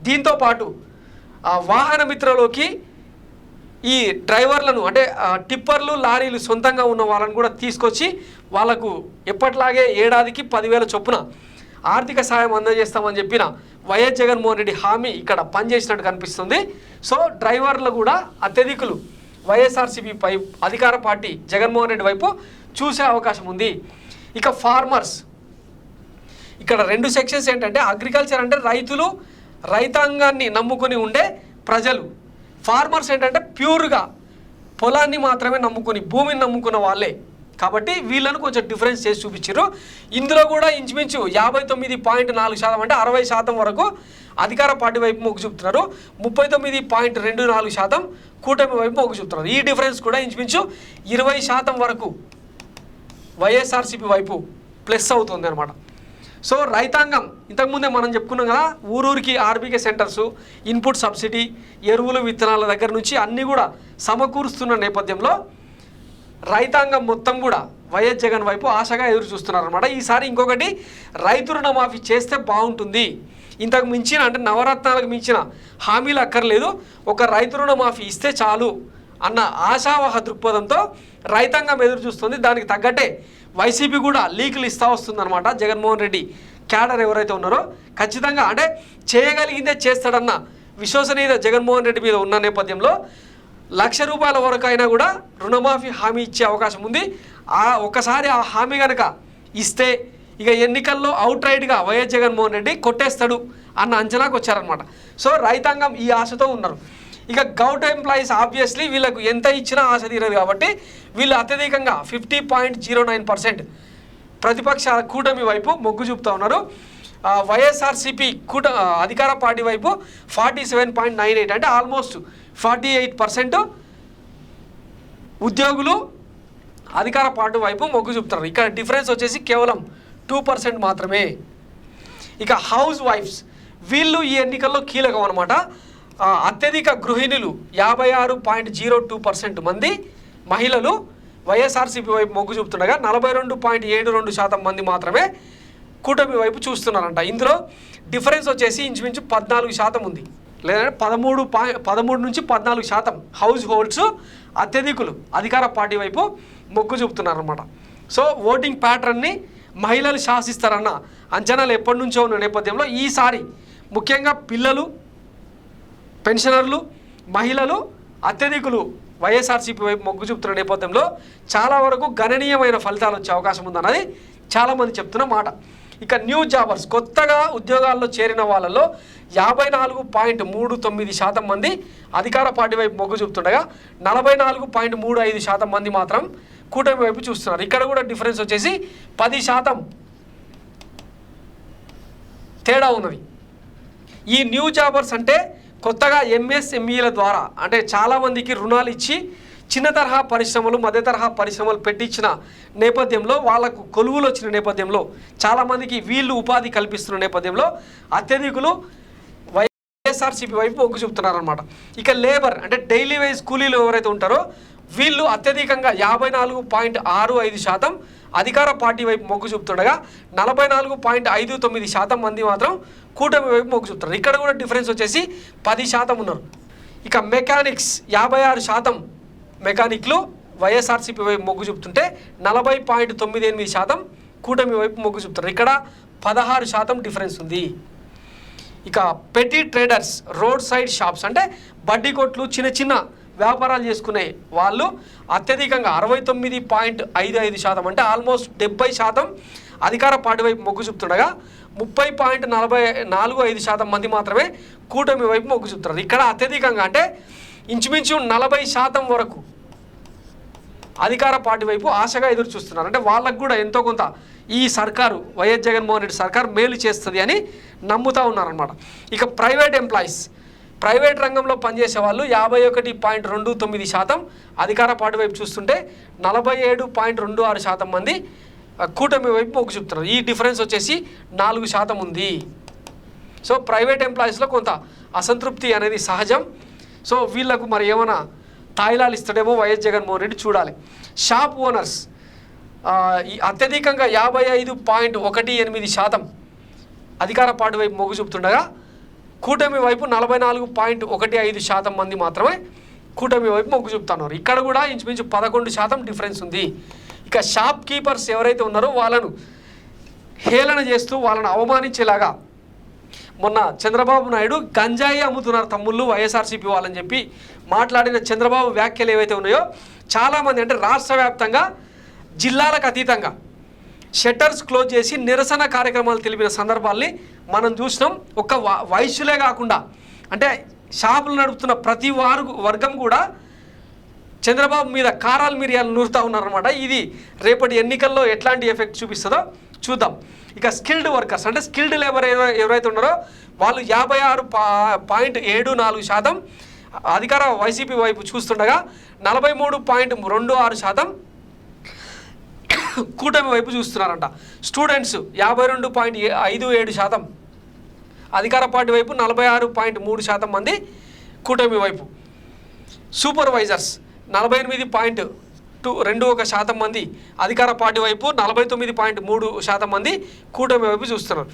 దీంతోపాటు వాహన మిత్రలోకి ఈ డ్రైవర్లను అంటే టిప్పర్లు, లారీలు సొంతంగా ఉన్న వాళ్ళని కూడా తీసుకొచ్చి వాళ్ళకు ఎప్పట్లాగే ఏడాదికి 10,000 చొప్పున ఆర్థిక సాయం అందజేస్తామని చెప్పిన వైఎస్ జగన్మోహన్ రెడ్డి హామీ ఇక్కడ పనిచేసినట్టు కనిపిస్తుంది. సో డ్రైవర్లు కూడా అత్యధికులు వైఎస్ఆర్సీపీ పై అధికార పార్టీ జగన్మోహన్ రెడ్డి వైపు చూసే అవకాశం ఉంది. ఇక ఫార్మర్స్, ఇక్కడ 2 సెక్షన్స్ ఏంటంటే అగ్రికల్చర్ అంటే రైతులు, రైతాంగాన్ని నమ్ముకొని ఉండే ప్రజలు. ఫార్మర్స్ ఏంటంటే ప్యూర్గా పొలాన్ని మాత్రమే నమ్ముకొని, భూమిని నమ్ముకున్న వాళ్ళే. కాబట్టి వీళ్ళను కొంచెం డిఫరెన్స్ చేసి చూపించారు. ఇందులో కూడా ఇంచుమించు 59.4% అంటే 60% వరకు అధికార పార్టీ వైపు మొగ్గు చూపుతున్నారు. 39.24% కూటమి వైపు మొగ్గు చూపుతున్నారు. ఈ డిఫరెన్స్ కూడా ఇంచుమించు 20% వరకు వైఎస్ఆర్సీపీ వైపు ప్లస్ అవుతుంది అనమాట. సో రైతాంగం ఇంతకుముందే మనం చెప్పుకున్నాం కదా, ఊరూరికి ఆర్బీకే సెంటర్సు, ఇన్పుట్ సబ్సిడీ, ఎరువులు, విత్తనాల దగ్గర నుంచి అన్నీ కూడా సమకూరుస్తున్న నేపథ్యంలో రైతాంగం మొత్తం కూడా వైఎస్ జగన్ వైపు ఆశగా ఎదురు చూస్తున్నారన్నమాట. ఈసారి ఇంకొకటి, రైతు రుణమాఫీ చేస్తే బాగుంటుంది, ఇంతకు మించిన అంటే నవరత్నాలకు మించిన హామీలు అక్కర్లేదు, ఒక రైతు రుణమాఫీ ఇస్తే చాలు అన్న ఆశావహ దృక్పథంతో రైతాంగం ఎదురు చూస్తుంది. దానికి తగ్గట్టే వైసీపీ కూడా లీకులు ఇస్తూ వస్తుందన్నమాట. జగన్మోహన్ రెడ్డి క్యాడర్ ఎవరైతే ఉన్నారో ఖచ్చితంగా అంటే చేయగలిగిందే చేస్తాడన్న విశ్వసనీయత జగన్మోహన్ రెడ్డి మీద ఉన్న నేపథ్యంలో ₹1,00,000 వరకు అయినా కూడా రుణమాఫీ హామీ ఇచ్చే అవకాశం ఉంది. ఒకసారి ఆ హామీ కనుక ఇస్తే ఇక ఎన్నికల్లో అవుట్ రైట్గా వైఎస్ జగన్మోహన్ రెడ్డి కొట్టేస్తాడు అన్న అంచనాకు వచ్చారనమాట. సో రైతాంగం ఈ ఆశతో ఉన్నారు. ఇక గౌట్ ఎంప్లాయీస్ ఆబ్వియస్లీ వీళ్ళకు ఎంత ఇచ్చినా ఆశ తీరదు కాబట్టి వీళ్ళు అత్యధికంగా 50.09% ప్రతిపక్ష కూటమి వైపు మొగ్గు చూపుతూ ఉన్నారు. వైఎస్ఆర్సీపీ అధికార పార్టీ వైపు 47.98 అంటే ఆల్మోస్ట్ 48% ఉద్యోగులు అధికార పార్టీ వైపు మొగ్గు చూపుతారు. ఇక్కడ డిఫరెన్స్ వచ్చేసి కేవలం 2% మాత్రమే. ఇక హౌస్ వైఫ్స్ వీళ్ళు ఈ ఎన్నికల్లో కీలకం అనమాట. అత్యధిక గృహిణులు 56.02% మంది మహిళలు వైఎస్ఆర్సీపీ వైపు మొగ్గు చూపుతుండగా 42.72% మంది మాత్రమే కూటమి వైపు చూస్తున్నారంట. ఇందులో డిఫరెన్స్ వచ్చేసి ఇంచుమించు 14% ఉంది, లేదంటే 13 నుంచి 14% హౌస్ హోల్డ్స్ అత్యధికులు అధికార పార్టీ వైపు మొగ్గు చూపుతున్నారన్నమాట. సో ఓటింగ్ ప్యాటర్న్ని మహిళలు శాసిస్తారన్న అంచనాలు ఎప్పటి నుంచో ఉన్న నేపథ్యంలో ఈసారి ముఖ్యంగా పిల్లలు, పెన్షనర్లు, మహిళలు అత్యధికులు వైఎస్ఆర్సీపీ వైపు మొగ్గు చూపుతున్న నేపథ్యంలో చాలా వరకు గణనీయమైన ఫలితాలు వచ్చే అవకాశం ఉందన్నది చాలామంది చెప్తున్న మాట. ఇక న్యూ జాబర్స్, కొత్తగా ఉద్యోగాల్లో చేరిన వాళ్ళలో 54.39% మంది అధికార పార్టీ వైపు మొగ్గు చూపుతుండగా 44.35% మంది మాత్రం కూటమి వైపు చూస్తున్నారు. ఇక్కడ కూడా డిఫరెన్స్ వచ్చేసి 10% తేడా ఉన్నది. ఈ న్యూ జాబర్స్ అంటే కొత్తగా ఎంఎస్ఎంఈల ద్వారా అంటే చాలామందికి రుణాలు ఇచ్చి చిన్న తరహా పరిశ్రమలు, మధ్య తరహా పరిశ్రమలు పెట్టించిన నేపథ్యంలో వాళ్ళకు కొలువులు వచ్చిన నేపథ్యంలో చాలామందికి వీళ్ళు ఉపాధి కల్పిస్తున్న నేపథ్యంలో అత్యధికులు వైఎస్ఆర్సీపీ వైపు మొగ్గు చూపుతున్నారన్నమాట. ఇక లేబర్ అంటే డైలీ వేజ్ కూలీలు ఎవరైతే ఉంటారో వీళ్ళు అత్యధికంగా 54.65% అధికార పార్టీ వైపు మొగ్గు చూపుతుండగా 44.59% మంది మాత్రం కూటమి వైపు మొగ్గు చూపుతారు. ఇక్కడ కూడా డిఫరెన్స్ వచ్చేసి 10% ఉన్నారు. ఇక మెకానిక్స్ 56% మెకానిక్లు వైఎస్ఆర్సీపీ వైపు మొగ్గు చూపుతుంటే 40.98% కూటమి వైపు మొగ్గు చూపుతారు. ఇక్కడ 16% డిఫరెన్స్ ఉంది. ఇక పెట్టి ట్రేడర్స్, రోడ్ సైడ్ షాప్స్ అంటే బడ్డీ కొట్లు, చిన్న చిన్న వ్యాపారాలు చేసుకునే వాళ్ళు అత్యధికంగా 69.55% అంటే ఆల్మోస్ట్ 70% అధికార పార్టీ వైపు మొగ్గు చూపుతుండగా 30.45% మంది మాత్రమే కూటమి వైపు మొగ్గు చూపుతున్నారు. ఇక్కడ అత్యధికంగా అంటే ఇంచుమించు 40% వరకు అధికార పార్టీ వైపు ఆశగా ఎదురు చూస్తున్నారు. అంటే వాళ్ళకు కూడా ఎంతో కొంత ఈ సర్కారు వైఎస్ జగన్మోహన్ రెడ్డి సర్కారు మేలు చేస్తుంది అని నమ్ముతూ ఉన్నారన్నమాట. ఇక ప్రైవేట్ ఎంప్లాయీస్, ప్రైవేట్ రంగంలో పనిచేసే వాళ్ళు 51.29% అధికార పార్టీ వైపు చూస్తుంటే 47.26% మంది కూటమి వైపు మొగ్గు చూపుతున్నారు. ఈ డిఫరెన్స్ వచ్చేసి 4% ఉంది. సో ప్రైవేట్ ఎంప్లాయీస్లో కొంత అసంతృప్తి అనేది సహజం. సో వీళ్ళకు మరి ఏమైనా తాయిలాలు ఇస్తాడేమో వైఎస్ జగన్మోహన్ రెడ్డి చూడాలి. షాప్ ఓనర్స్ అత్యధికంగా 55.18% అధికార పార్టీ వైపు మొగ్గు చూపుతుండగా కూటమి వైపు 44.15% మంది మాత్రమే కూటమి వైపు మొగ్గు చూపుతున్నారు. ఇక్కడ కూడా ఇంచుమించు 11% డిఫరెన్స్ ఉంది. ఇక షాప్ కీపర్స్ ఎవరైతే ఉన్నారో వాళ్ళను హేళన చేస్తూ వాళ్ళను అవమానించేలాగా మొన్న చంద్రబాబు నాయుడు గంజాయి అమ్ముతున్నారు తమ్ముళ్ళు వైఎస్ఆర్సీపీ వాళ్ళని చెప్పి మాట్లాడిన చంద్రబాబు వ్యాఖ్యలు ఏవైతే ఉన్నాయో చాలామంది అంటే రాష్ట్ర వ్యాప్తంగా జిల్లాలకు అతీతంగా షట్టర్స్ క్లోజ్ చేసి నిరసన కార్యక్రమాలు తెలిపిన సందర్భాల్ని మనం చూసినాం. ఒక్క వైశ్యులే కాకుండా అంటే షాపులు నడుపుతున్న ప్రతి వర్గం కూడా చంద్రబాబు మీద కారాలు మిరియాలు నూరుతూ ఉన్నారన్నమాట. ఇది రేపటి ఎన్నికల్లో ఎట్లాంటి ఎఫెక్ట్ చూపిస్తుందో చూద్దాం. ఇక స్కిల్డ్ వర్కర్స్ అంటే స్కిల్డ్ లేబర్ ఎవరైతే ఉన్నారో వాళ్ళు 56.74% అధికార వైసీపీ వైపు చూస్తుండగా 43.26% కూటమి వైపు చూస్తున్నారంట. స్టూడెంట్స్ 52.57% అధికార పార్టీ వైపు, 46.3% మంది కూటమి వైపు. సూపర్వైజర్స్ 48.21% మంది అధికార పార్టీ వైపు, 49.3% మంది కూటమి వైపు చూస్తున్నారు.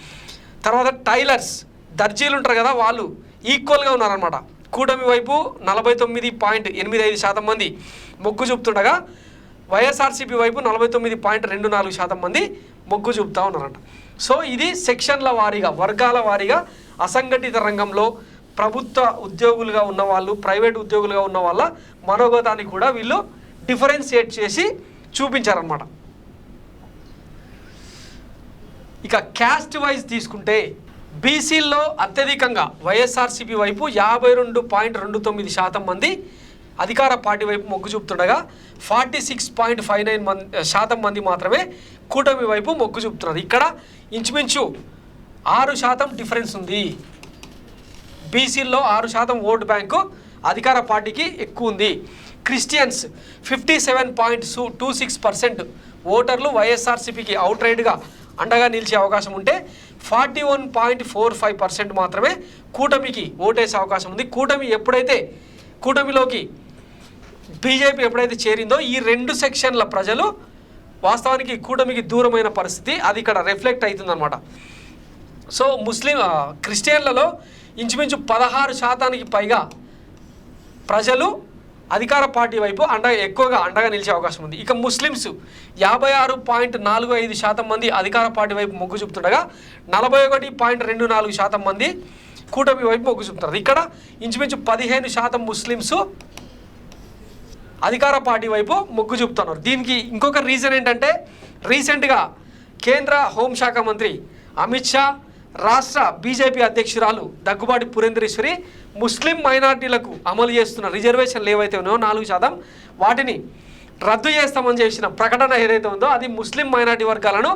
తర్వాత టైలర్స్, దర్జీలు ఉంటారు కదా, వాళ్ళు ఈక్వల్గా ఉన్నారనమాట. కూటమి వైపు 49.85% మంది మొగ్గు చూపుతుండగా వైఎస్ఆర్సీపీ వైపు 49.24% మంది మొగ్గు చూపుతూ ఉన్నారంట. సో ఇది సెక్షన్ల వారీగా, వర్గాల వారీగా అసంఘటిత రంగంలో ప్రభుత్వ ఉద్యోగులుగా ఉన్న వాళ్ళు, ప్రైవేట్ ఉద్యోగులుగా ఉన్న వాళ్ళ మనోగతాన్ని కూడా వీళ్ళు డిఫరెన్షియేట్ చేసి చూపించారన్నమాట. ఇక క్యాస్ట్ వైజ్ తీసుకుంటే బీసీల్లో అత్యధికంగా వైఎస్ఆర్సీపీ వైపు 52.29% మంది అధికార పార్టీ వైపు మొగ్గు చూపుతుండగా 46.59% మంది మాత్రమే కూటమి వైపు మొగ్గు చూపుతున్నారు. ఇక్కడ ఇంచుమించు 6% డిఫరెన్స్ ఉంది. బీసీల్లో 6% ఓటు బ్యాంకు అధికార పార్టీకి ఎక్కువ ఉంది. క్రిస్టియన్స్ 57.26% ఓటర్లు వైఎస్ఆర్సీపీకి అవుట్ రైడ్గా అండగా నిలిచే అవకాశం ఉంటే 41.45% మాత్రమే కూటమికి ఓటేసే అవకాశం ఉంది. కూటమిలోకి బీజేపీ ఎప్పుడైతే చేరిందో ఈ 2 సెక్షన్ల ప్రజలు వాస్తవానికి కూటమికి దూరమైన పరిస్థితి అది ఇక్కడ రిఫ్లెక్ట్ అవుతుందన్నమాట. సో క్రిస్టియన్లలో ఇంచుమించు 16% పైగా ప్రజలు అధికార పార్టీ వైపు ఎక్కువగా అండగా నిలిచే అవకాశం ఉంది. ఇక ముస్లిమ్స్ 56.45% మంది అధికార పార్టీ వైపు మొగ్గు చూపుతుండగా 41.24% మంది కూటమి వైపు మొగ్గు చూపుతున్నారు. ఇక్కడ ఇంచుమించు 15% ముస్లిమ్స్ అధికార పార్టీ వైపు మొగ్గు చూపుతున్నారు. దీనికి ఇంకొక రీజన్ ఏంటంటే రీసెంట్గా కేంద్ర హోంశాఖ మంత్రి అమిత్ షా, రాష్ట్ర బీజేపీ అధ్యక్షురాలు దగ్గుబాటి పురంధరేశ్వరి ముస్లిం మైనార్టీలకు అమలు చేస్తున్న రిజర్వేషన్లు ఏవైతే ఉన్నాయో 4% వాటిని రద్దు చేస్తామని చేసిన ప్రకటన ఏదైతే ఉందో అది ముస్లిం మైనార్టీ వర్గాలను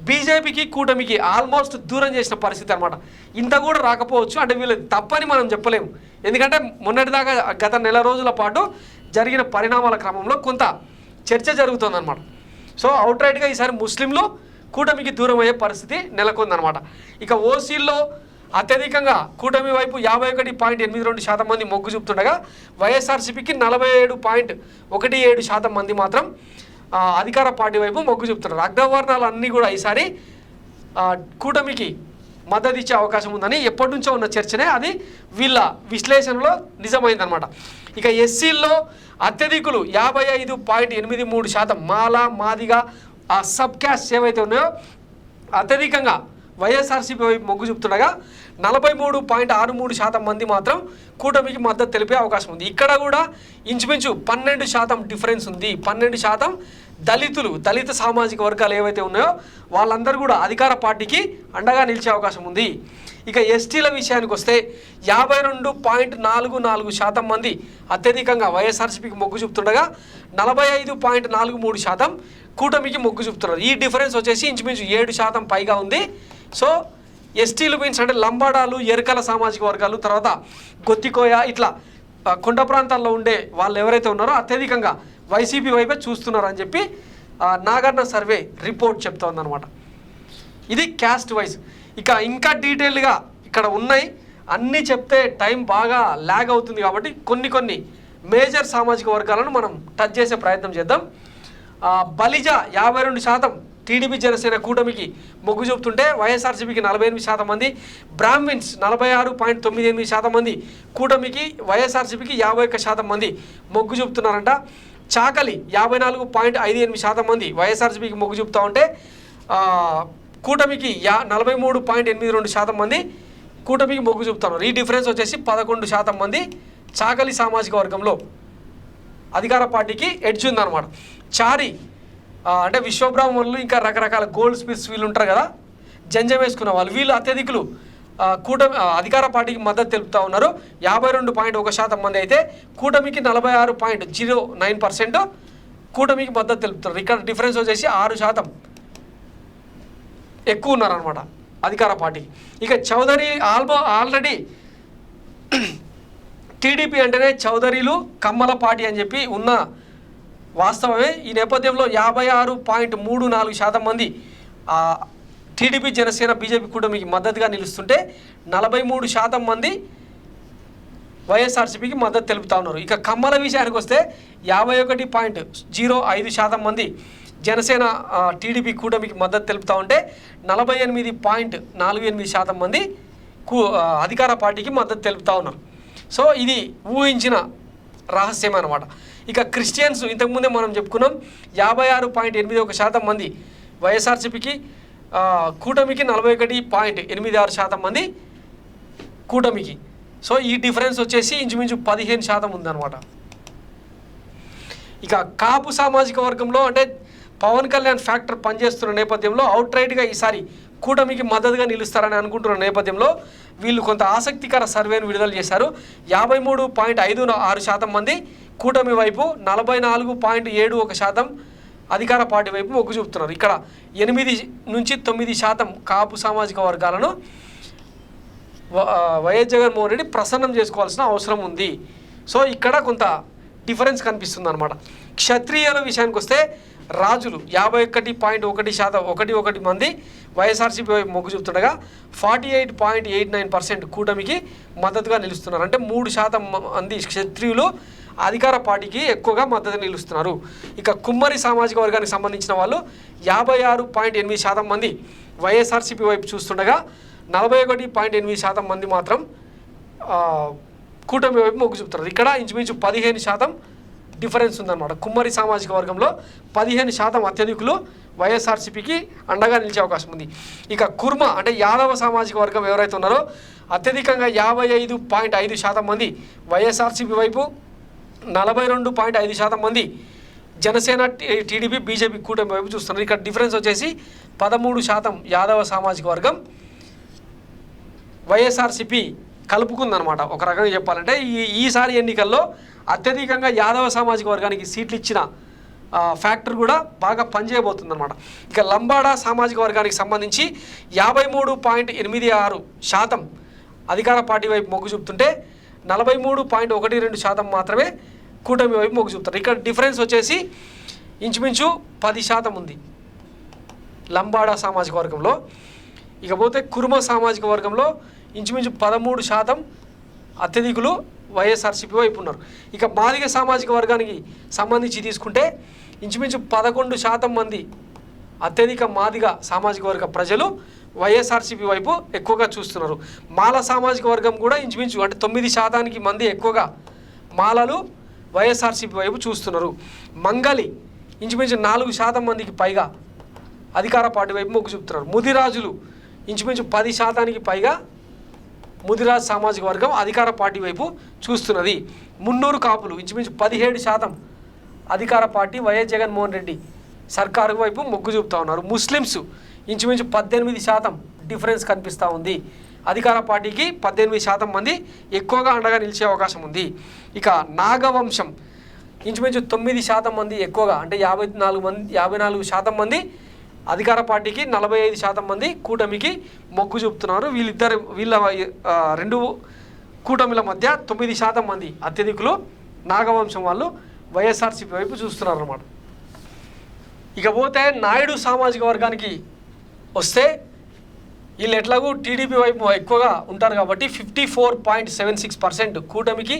బీజేపీకి కూటమికి ఆల్మోస్ట్ దూరం చేసిన పరిస్థితి అనమాట. ఇంత కూడా రాకపోవచ్చు, అంటే వీళ్ళది తప్పని మనం చెప్పలేము. ఎందుకంటే మొన్నటిదాకా గత నెల రోజుల పాటు జరిగిన పరిణామాల క్రమంలో కొంత చర్చ జరుగుతుందన్నమాట. సో అవుట్రైట్గా ఈసారి ముస్లింలు కూటమికి దూరం అయ్యే పరిస్థితి నెలకొందనమాట. ఇక ఓసీల్లో అత్యధికంగా కూటమి వైపు 51.82% మంది మొగ్గు చూపుతుండగా వైఎస్ఆర్సీపీకి 47.17% మంది మాత్రం అధికార పార్టీ వైపు మొగ్గు చూపుతున్నారు. అగ్రవర్ణాలు అన్నీ కూడా ఈసారి కూటమికి మద్దతు ఇచ్చే అవకాశం ఉందని ఎప్పటి నుంచో ఉన్న చర్చనే అది వీళ్ళ విశ్లేషణలో నిజమైందనమాట. ఇక ఎస్సీల్లో అత్యధికులు 55.83% మాల, మాదిగ సబ్ క్యాస్ట్ ఏవైతే ఉన్నాయో అత్యధికంగా వైఎస్ఆర్సీపీ వైపు మొగ్గు చూపుతుండగా 43.63% మంది మాత్రం కూటమికి మద్దతు తెలిపే అవకాశం ఉంది. ఇక్కడ కూడా ఇంచుమించు 12% డిఫరెన్స్ ఉంది. 12% దళిత సామాజిక వర్గాలు ఏవైతే ఉన్నాయో వాళ్ళందరూ కూడా అధికార పార్టీకి అండగా నిలిచే అవకాశం ఉంది. ఇక ఎస్టీల విషయానికి వస్తే 52.44% మంది అత్యధికంగా వైఎస్ఆర్సీపీకి మొగ్గు చూపుతుండగా 45.43% కూటమికి మొగ్గు చూపుతున్నారు. ఈ డిఫరెన్స్ వచ్చేసి ఇంచుమించు 7% పైగా ఉంది. సో ఎస్టీలు మీన్స్ అంటే లంబాడాలు, ఎరుకల సామాజిక వర్గాలు, తర్వాత గొత్తికోయ ఇట్లా కొండ ప్రాంతాల్లో ఉండే వాళ్ళు ఎవరైతే ఉన్నారో అత్యధికంగా వైసీపీ వైపే చూస్తున్నారని చెప్పి నాగర్ణ సర్వే రిపోర్ట్ చెప్తోందనమాట. ఇది క్యాస్ట్ వైజ్. ఇంకా డీటెయిల్గా ఇక్కడ ఉన్నాయి అన్నీ చెప్తే టైం బాగా ల్యాగ్ అవుతుంది కాబట్టి కొన్ని మేజర్ సామాజిక వర్గాలను మనం టచ్ చేసే ప్రయత్నం చేద్దాం. బలిజ 52% టీడీపీ జనసేన కూటమికి మొగ్గు చూపుతుంటే వైఎస్ఆర్సీపీకి 48% మంది, బ్రాహ్మిన్స్ 46.98% మంది కూటమికి, వైఎస్ఆర్సీపీకి 51% మంది మొగ్గు చూపుతున్నారంట. చాకలి 54.58% మంది వైఎస్ఆర్సీపీకి మొగ్గు చూపుతూ ఉంటే కూటమికి 43.82% మంది కూటమికి మొగ్గు చూపుతున్నారు. ఈ డిఫరెన్స్ వచ్చేసి 11% మంది చాకలి సామాజిక వర్గంలో అధికార పార్టీకి ఎడ్జ్ ఉందన్నమాట. చారి అంటే విశ్వబ్రాహ్మణులు ఇంకా రకరకాల గోల్డ్ స్మిత్స్ వీళ్ళు ఉంటారు కదా, జంజం వేసుకున్న వీళ్ళు అత్యధికులు కూటమి అధికార పార్టీకి మద్దతు తెలుపుతూ ఉన్నారు. 52.1% మంది అయితే కూటమికి 46.09% కూటమికి మద్దతు తెలుపుతున్నారు. ఇక్కడ డిఫరెన్స్ వచ్చేసి 6% ఎక్కువ ఉన్నారనమాట అధికార పార్టీకి. ఇక చౌదరి ఆల్రెడీ టీడీపీ అంటేనే చౌదరీలు, కమ్మల పార్టీ అని చెప్పి ఉన్న వాస్తవమే. ఈ నేపథ్యంలో 56.34% మంది టీడీపీ జనసేన బీజేపీ కూటమికి మద్దతుగా నిలుస్తుంటే 43% మంది వైఎస్ఆర్సీపీకి మద్దతు తెలుపుతా ఉన్నారు. ఇక కమ్మల విషయానికి వస్తే 51.05% మంది జనసేన టీడీపీ కూటమికి మద్దతు తెలుపుతూ ఉంటే 48.48% మంది అధికార పార్టీకి మద్దతు తెలుపుతూ ఉన్నారు. సో ఇది ఊహించిన రహస్యం అన్నమాట. ఇక క్రిస్టియన్స్ ఇంతకుముందే మనం చెప్పుకున్నాం 56.81% మంది వైఎస్ఆర్సీపీకి, కూటమికి 41.86% మంది కూటమికి. సో ఈ డిఫరెన్స్ వచ్చేసి ఇంచుమించు 15% ఉందన్నమాట. ఇక కాపు సామాజిక వర్గంలో అంటే పవన్ కళ్యాణ్ ఫ్యాక్టర్ పనిచేస్తున్న నేపథ్యంలో అవుట్రైట్గా ఈసారి కూటమికి మద్దతుగా నిలుస్తారని అనుకుంటున్న నేపథ్యంలో వీళ్ళు కొంత ఆసక్తికర సర్వేను విడుదల చేశారు. 53.56% మంది కూటమి వైపు, 44.71% అధికార పార్టీ వైపు మొగ్గు చూపుతున్నారు. ఇక్కడ 8-9% కాపు సామాజిక వర్గాలను వైఎస్ జగన్మోహన్ రెడ్డి ప్రసన్నం చేసుకోవాల్సిన అవసరం ఉంది. సో ఇక్కడ కొంత డిఫరెన్స్ కనిపిస్తుంది అనమాట. క్షత్రియుల విషయానికి వస్తే రాజులు 51.1% మంది వైఎస్ఆర్సీపీ వైపు మొగ్గు చూపుతుండగా 48.89% కూటమికి మద్దతుగా నిలుస్తున్నారు. అంటే 3% మంది క్షత్రియులు అధికార పార్టీకి ఎక్కువగా మద్దతు నిలుస్తున్నారు. ఇక కుమ్మరి సామాజిక వర్గానికి సంబంధించిన వాళ్ళు 56.8% మంది వైఎస్ఆర్సీపీ వైపు చూస్తుండగా 41.8% మంది మాత్రం కూటమి వైపు మొగ్గు చూపుతున్నారు. ఇక్కడ ఇంచుమించు 15% డిఫరెన్స్ ఉందన్నమాట. కుమ్మరి సామాజిక వర్గంలో 15% అత్యధికులు వైఎస్ఆర్సీపీకి అండగా నిలిచే అవకాశం ఉంది. ఇక కుర్మ అంటే యాదవ సామాజిక వర్గం ఎవరైతే ఉన్నారో అత్యధికంగా 55.5% మంది వైఎస్ఆర్సీపీ వైపు, 42.5% మంది జనసేన, టీడీపీ, బీజేపీ కూటమి వైపు చూస్తున్నారు. ఇక్కడ డిఫరెన్స్ వచ్చేసి 13% యాదవ సామాజిక వర్గం వైఎస్ఆర్సీపీ కలుపుకుందనమాట. ఒక రకంగా చెప్పాలంటే ఈసారి ఎన్నికల్లో అత్యధికంగా యాదవ సామాజిక వర్గానికి సీట్లు ఇచ్చిన ఫ్యాక్టర్ కూడా బాగా పనిచేయబోతుందన్నమాట. ఇక లంబాడా సామాజిక వర్గానికి సంబంధించి 53.86% అధికార పార్టీ వైపు మొగ్గు చూపుతుంటే 43.12% మాత్రమే కూటమి వైపు మొగ్గు చూపుతారు. ఇక్కడ డిఫరెన్స్ వచ్చేసి ఇంచుమించు 10% ఉంది లంబాడా సామాజిక వర్గంలో. ఇకపోతే కుర్మ సామాజిక వర్గంలో ఇంచుమించు 13% అత్యధికులు వైఎస్ఆర్సీపీ వైపు ఉన్నారు. ఇక మాదిగ సామాజిక వర్గానికి సంబంధించి తీసుకుంటే ఇంచుమించు 11% మంది అత్యధిక మాదిగ సామాజిక వర్గ ప్రజలు వైఎస్ఆర్సీపీ వైపు ఎక్కువగా చూస్తున్నారు. మాల సామాజిక వర్గం కూడా ఇంచుమించు అంటే 9% మంది ఎక్కువగా మాలలు వైఎస్ఆర్సీపీ వైపు చూస్తున్నారు. మంగలి ఇంచుమించు 4% మందికి పైగా అధికార పార్టీ వైపు మొగ్గు చూపుతున్నారు. ముదిరాజులు ఇంచుమించు 10% పైగా ముదిరాజ్ సామాజిక వర్గం అధికార పార్టీ వైపు చూస్తున్నది. మున్నూరు కాపులు ఇంచుమించు 17% అధికార పార్టీ వైఎస్ జగన్మోహన్ రెడ్డి సర్కారు వైపు మొగ్గు చూపుతూ ఉన్నారు. ముస్లిమ్స్ ఇంచుమించు 18% డిఫరెన్స్ కనిపిస్తూ ఉంది. అధికార పార్టీకి 18% మంది ఎక్కువగా అండగా నిలిచే అవకాశం ఉంది. ఇక నాగవంశం ఇంచుమించు 9% మంది ఎక్కువగా అంటే 54% మంది అధికార పార్టీకి, 45% మంది కూటమికి మొగ్గు చూపుతున్నారు. వీళ్ళ రెండు కూటమిల మధ్య 9% మంది అత్యధికులు నాగవంశం వాళ్ళు వైఎస్ఆర్సీపీ వైపు చూస్తున్నారు అన్నమాట. ఇకపోతే నాయుడు సామాజిక వర్గానికి వస్తే వీళ్ళు ఎట్లాగూ టీడీపీ వైపు ఎక్కువగా ఉంటారు కాబట్టి 54.76% కూటమికి,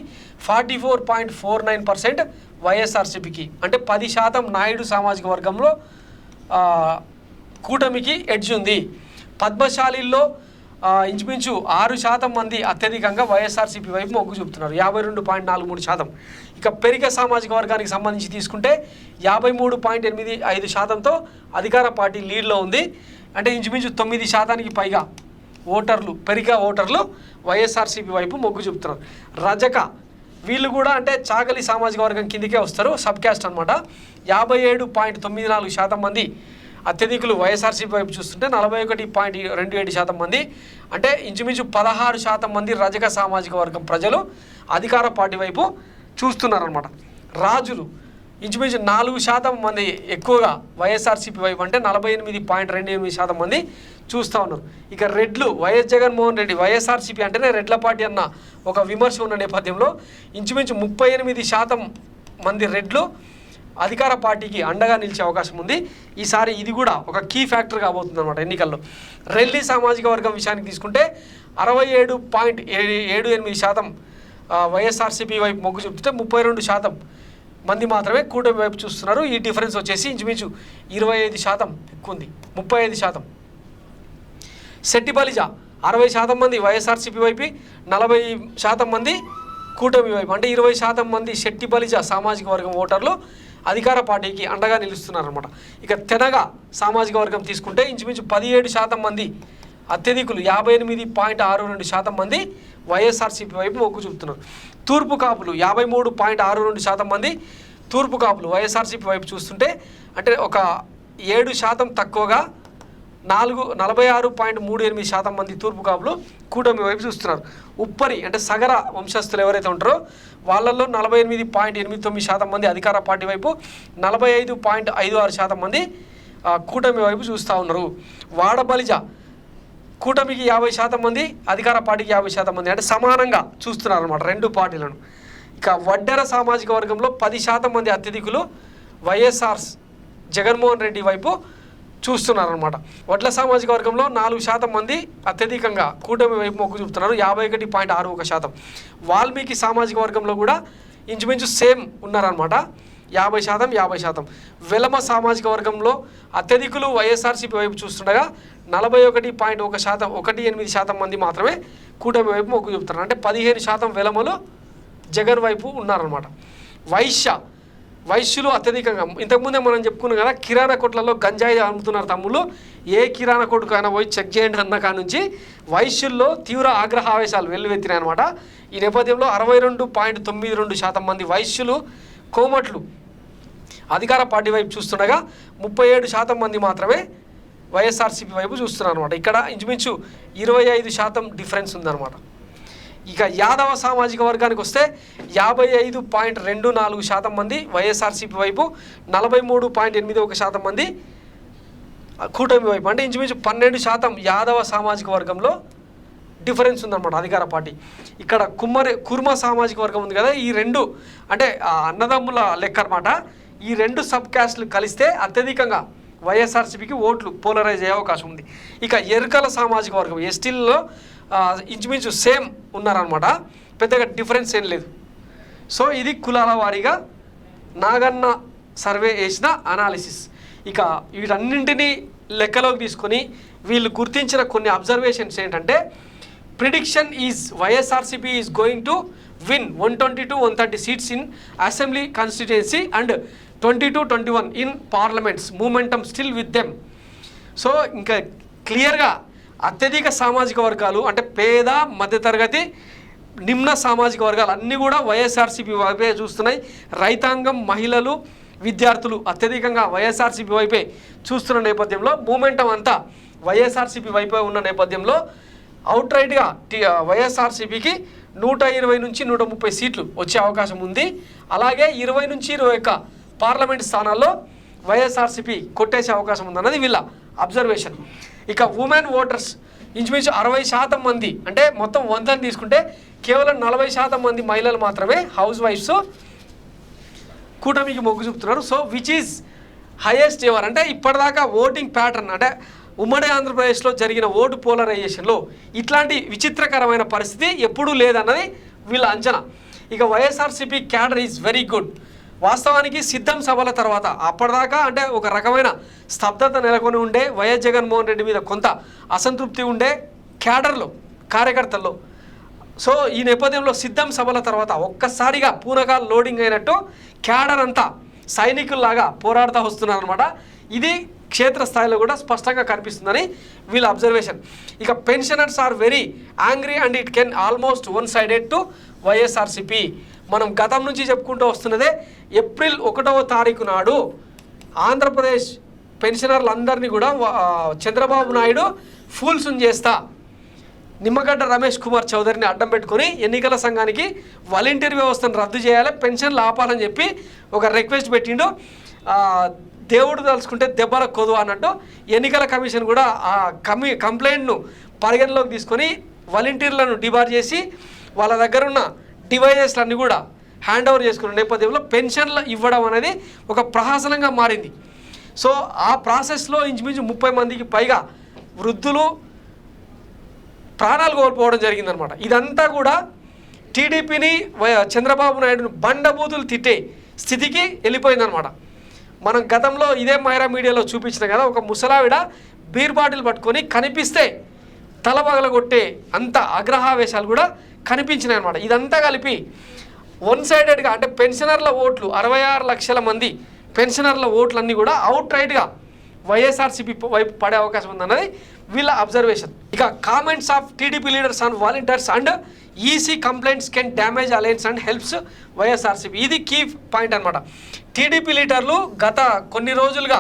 44.49% వైఎస్ఆర్సీపీకి. అంటే 10% నాయుడు సామాజిక వర్గంలో కూటమికి ఎడ్జ్ ఉంది. పద్మశాలిల్లో ఇంచుమించు 6% మంది అత్యధికంగా వైఎస్ఆర్సీపీ వైపు మొగ్గు చూపుతున్నారు, 52.43%. ఇక పెరిగ సామాజిక వర్గానికి సంబంధించి తీసుకుంటే 53.85%తో అధికార పార్టీ లీడ్లో ఉంది. అంటే ఇంచుమించు 9% పైగా ఓటర్లు, పెరిగ ఓటర్లు వైఎస్ఆర్సీపీ వైపు మొగ్గు చూపుతున్నారు. రజక వీళ్ళు కూడా అంటే చాకలి సామాజిక వర్గం కిందకే వస్తారు, సబ్ క్యాస్ట్ అనమాట. 57.94% మంది అత్యధికులు వైఎస్ఆర్సీపీ వైపు చూస్తుంటే 41.27% మంది అంటే ఇంచుమించు 16% మంది రజక సామాజిక వర్గం ప్రజలు అధికార పార్టీ వైపు చూస్తున్నారనమాట. రాజులు ఇంచుమించు 4% మంది ఎక్కువగా వైఎస్ఆర్సీపీ వైపు అంటే 48.28% మంది చూస్తూ ఉన్నారు. ఇక రెడ్లు, వైఎస్ జగన్మోహన్ రెడ్డి వైఎస్ఆర్సీపీ అంటేనే రెడ్ల పార్టీ అన్న ఒక విమర్శ ఉన్న నేపథ్యంలో ఇంచుమించు 38% మంది రెడ్లు అధికార పార్టీకి అండగా నిలిచే అవకాశం ఉంది. ఈసారి ఇది కూడా ఒక కీ ఫ్యాక్టర్ కాబోతుంది అనమాట ఎన్నికల్లో. రెల్లి సామాజిక వర్గం విషయానికి తీసుకుంటే 67.78% వైఎస్ఆర్సీపీ వైపు మొగ్గు చూపుతుంటే 32% మంది మాత్రమే కూటమి వైపు చూస్తున్నారు. ఈ డిఫరెన్స్ వచ్చేసి ఇంచుమించు 25% ఎక్కువ ఉంది, 35%. శెట్టి బలిజ 60% మంది వైఎస్ఆర్సీపీ వైపు, 40% మంది కూటమి వైపు అంటే 20% మంది శెట్టి బలిజ సామాజిక వర్గం ఓటర్లు అధికార పార్టీకి అండగా నిలుస్తున్నారన్నమాట. ఇక తెనగ సామాజిక వర్గం తీసుకుంటే ఇంచుమించు 17% మంది అత్యధికులు 58.62% మంది వైఎస్ఆర్సీపీ వైపు మొగ్గు చూపుతున్నారు. తూర్పు కాపులు 53.62% మంది తూర్పు కాపులు వైఎస్ఆర్సీపీ వైపు చూస్తుంటే అంటే ఒక 7% తక్కువగా 46.38% మంది తూర్పు కాపులు కూటమి వైపు చూస్తున్నారు. ఉప్పరి అంటే సగర వంశస్థులు ఎవరైతే ఉంటారో వాళ్ళల్లో 48.89% మంది అధికార పార్టీ వైపు, 45.56% మంది కూటమి వైపు చూస్తూ ఉన్నారు. వాడబలిజ కూటమికి 50% మంది, అధికార పార్టీకి 50% మంది అంటే సమానంగా చూస్తున్నారు అన్నమాట రెండు పార్టీలను. ఇక వడ్డెర సామాజిక వర్గంలో 10% మంది అత్యధికులు వైఎస్ఆర్ జగన్మోహన్ రెడ్డి వైపు చూస్తున్నారనమాట. వడ్ల సామాజిక వర్గంలో 4% మంది అత్యధికంగా కూటమి వైపు మొగ్గు చూపుతున్నారు, 51.61%. వాల్మీకి సామాజిక వర్గంలో కూడా ఇంచుమించు సేమ్ ఉన్నారనమాట, 50%. వెలమ సామాజిక వర్గంలో అత్యధికులు వైఎస్ఆర్సీపీ వైపు చూస్తుండగా 41.1% మంది మాత్రమే కూటమి వైపు మొగ్గు చూపుతున్నారు. అంటే 15% వెలమలు జగన్ వైపు ఉన్నారనమాట. వైశ్యులు అత్యధికంగా, ఇంతకుముందే మనం చెప్పుకున్నాం కదా, కిరాణా కొట్లలో గంజాయి అమ్ముతున్నారు తమ్ముళ్ళు, ఏ కిరాణా కొట్టుకైనా పోయి చెక్ చేయండి అన్న కాడ నుంచి వైశ్యుల్లో తీవ్ర ఆగ్రహావేశాలు వెల్లువెత్తినాయి అనమాట. ఈ నేపథ్యంలో 62.92% మంది వైశ్యులు కోమట్లు అధికార పార్టీ వైపు చూస్తుండగా 37% మంది మాత్రమే వైఎస్ఆర్సీపీ వైపు చూస్తున్నారు అనమాట. ఇక్కడ ఇంచుమించు 25% డిఫరెన్స్ ఉందన్నమాట. ఇక యాదవ సామాజిక వర్గానికి వస్తే 55.24% మంది వైఎస్ఆర్సీపీ వైపు, 43.81% మంది కూటమి వైపు. అంటే ఇంచుమించు 12% యాదవ సామాజిక వర్గంలో డిఫరెన్స్ ఉందన్నమాట అధికార పార్టీ. ఇక్కడ కుర్మ సామాజిక వర్గం ఉంది కదా, ఈ రెండు అంటే అన్నదమ్ముల లెక్క అనమాట. ఈ రెండు సబ్ క్యాస్ట్లు కలిస్తే అత్యధికంగా వైఎస్ఆర్సీపీకి ఓట్లు పోలరైజ్ అయ్యే అవకాశం ఉంది. ఇక ఎరుకల సామాజిక వర్గం ఎస్టీల్లో ఇంచుమించు సేమ్ ఉన్నారనమాట, పెద్దగా డిఫరెన్స్ ఏం లేదు. సో ఇది కులాల వారీగా నాగన్న సర్వే చేసిన అనాలిసిస్. ఇక వీటన్నింటినీ లెక్కలోకి తీసుకొని వీళ్ళు గుర్తించిన కొన్ని అబ్జర్వేషన్స్ ఏంటంటే, prediction is YSRCP is going to win 120 to 130 seats in assembly constituency and 20 to 21 in parliaments. Momentum still with them. So ఇంకా క్లియర్గా అత్యధిక సామాజిక వర్గాలు అంటే పేద, మధ్యతరగతి, నిమ్న సామాజిక వర్గాలు అన్నీ కూడా వైఎస్ఆర్సీపీ వైపే చూస్తున్నాయి. రైతాంగం, మహిళలు, విద్యార్థులు అత్యధికంగా వైఎస్ఆర్సీపీ వైపే చూస్తున్న నేపథ్యంలో మూమెంటం అంతా వైఎస్ఆర్సీపీ వైపే ఉన్న నేపథ్యంలో అవుట్ రైట్గా వైఎస్ఆర్సీపీకి 120 నుంచి 130 సీట్లు వచ్చే అవకాశం ఉంది. అలాగే 20 నుంచి 21 పార్లమెంట్ స్థానాల్లో వైఎస్ఆర్సీపీ కొట్టేసే అవకాశం ఉందన్నది వీళ్ళ అబ్జర్వేషన్. ఇక ఉమెన్ ఓటర్స్ ఇంచుమించు 60% మంది, అంటే మొత్తం 100 తీసుకుంటే కేవలం 40% మంది మహిళలు మాత్రమే హౌస్ వైఫ్స్ కూటమికి మొగ్గు చూపుతున్నారు. So which is highest ever అంటే ఇప్పటిదాకా ఓటింగ్ ప్యాటర్న్ అంటే ఉమ్మడి ఆంధ్రప్రదేశ్లో జరిగిన ఓటు పోలరైజేషన్లో ఇట్లాంటి విచిత్రకరమైన పరిస్థితి ఎప్పుడూ లేదన్నది వీళ్ళ అంచనా. ఇక YSRCP cadre is very good. వాస్తవానికి సిద్ధం సభల తర్వాత అప్పటిదాకా అంటే ఒక రకమైన స్తబ్దత నెలకొని ఉండే, వైఎస్ జగన్మోహన్ రెడ్డి మీద కొంత అసంతృప్తి ఉండే క్యాడర్లో, కార్యకర్తల్లో. సో ఈ నేపథ్యంలో సిద్ధం సభల తర్వాత ఒక్కసారిగా పూనకాలు లోడింగ్ అయినట్టు క్యాడర్ అంతా సైనికుల్లాగా పోరాడుతూ వస్తున్నారనమాట. ఇది క్షేత్రస్థాయిలో కూడా స్పష్టంగా కనిపిస్తుందని వీళ్ళ అబ్జర్వేషన్. ఇక pensioners are very angry and it can almost one sided to YSRCP. మనం గతం నుంచి చెప్పుకుంటూ వస్తున్నదే, ఏప్రిల్ 1వ తారీఖు నాడు ఆంధ్రప్రదేశ్ పెన్షనర్లందరినీ కూడా చంద్రబాబు నాయుడు ఫూల్స్ని చేస్తా నిమ్మగడ్డ రమేష్ కుమార్ చౌదరిని అడ్డం పెట్టుకొని ఎన్నికల సంఘానికి వాలంటీర్ వ్యవస్థను రద్దు చేయాలి, పెన్షన్లు ఆపాలని చెప్పి ఒక రిక్వెస్ట్ పెట్టిండు. దేవుడు తలుచుకుంటే దెబ్బల కొదు అన్నట్టు ఎన్నికల కమిషన్ కూడా ఆ కంప్లైంట్ను పరిగణలోకి తీసుకొని వాలంటీర్లను డిబార్ చేసి వాళ్ళ దగ్గర ఉన్న డివైజెస్లన్నీ కూడా హ్యాండ్ ఓవర్ చేసుకున్న నేపథ్యంలో పెన్షన్లు ఇవ్వడం అనేది ఒక ప్రహసనంగా మారింది. సో ఆ ప్రాసెస్లో ఇంచుమించు 30 మందికి పైగా వృద్ధులు ప్రాణాలు కోల్పోవడం జరిగిందనమాట. ఇదంతా కూడా టీడీపీని, చంద్రబాబు నాయుడును బండబూతులు తిట్టే స్థితికి వెళ్ళిపోయిందనమాట. మనం గతంలో ఇదే మైరా మీడియాలో చూపించిన కదా, ఒక ముసలావిడ బీర్ బాటిల్ పట్టుకొని కనిపిస్తే తల పగలగొట్టే అంత ఆగ్రహావేశాలు కూడా కనిపించినాయి అనమాట. ఇదంతా కలిపి వన్ సైడెడ్గా అంటే పెన్షనర్ల ఓట్లు 66 లక్షల మంది పెన్షనర్ల ఓట్లన్నీ కూడా అవుట్ రైట్గా వైఎస్ఆర్సీపీ వైపు పడే అవకాశం ఉందన్నది వీళ్ళ అబ్జర్వేషన్. ఇక comments off TDP leaders on volunteers and EC complaints can damage alliance and helps YSRCP. ఇది కీ పాయింట్ అనమాట. టీడీపీ లీడర్లు గత కొన్ని రోజులుగా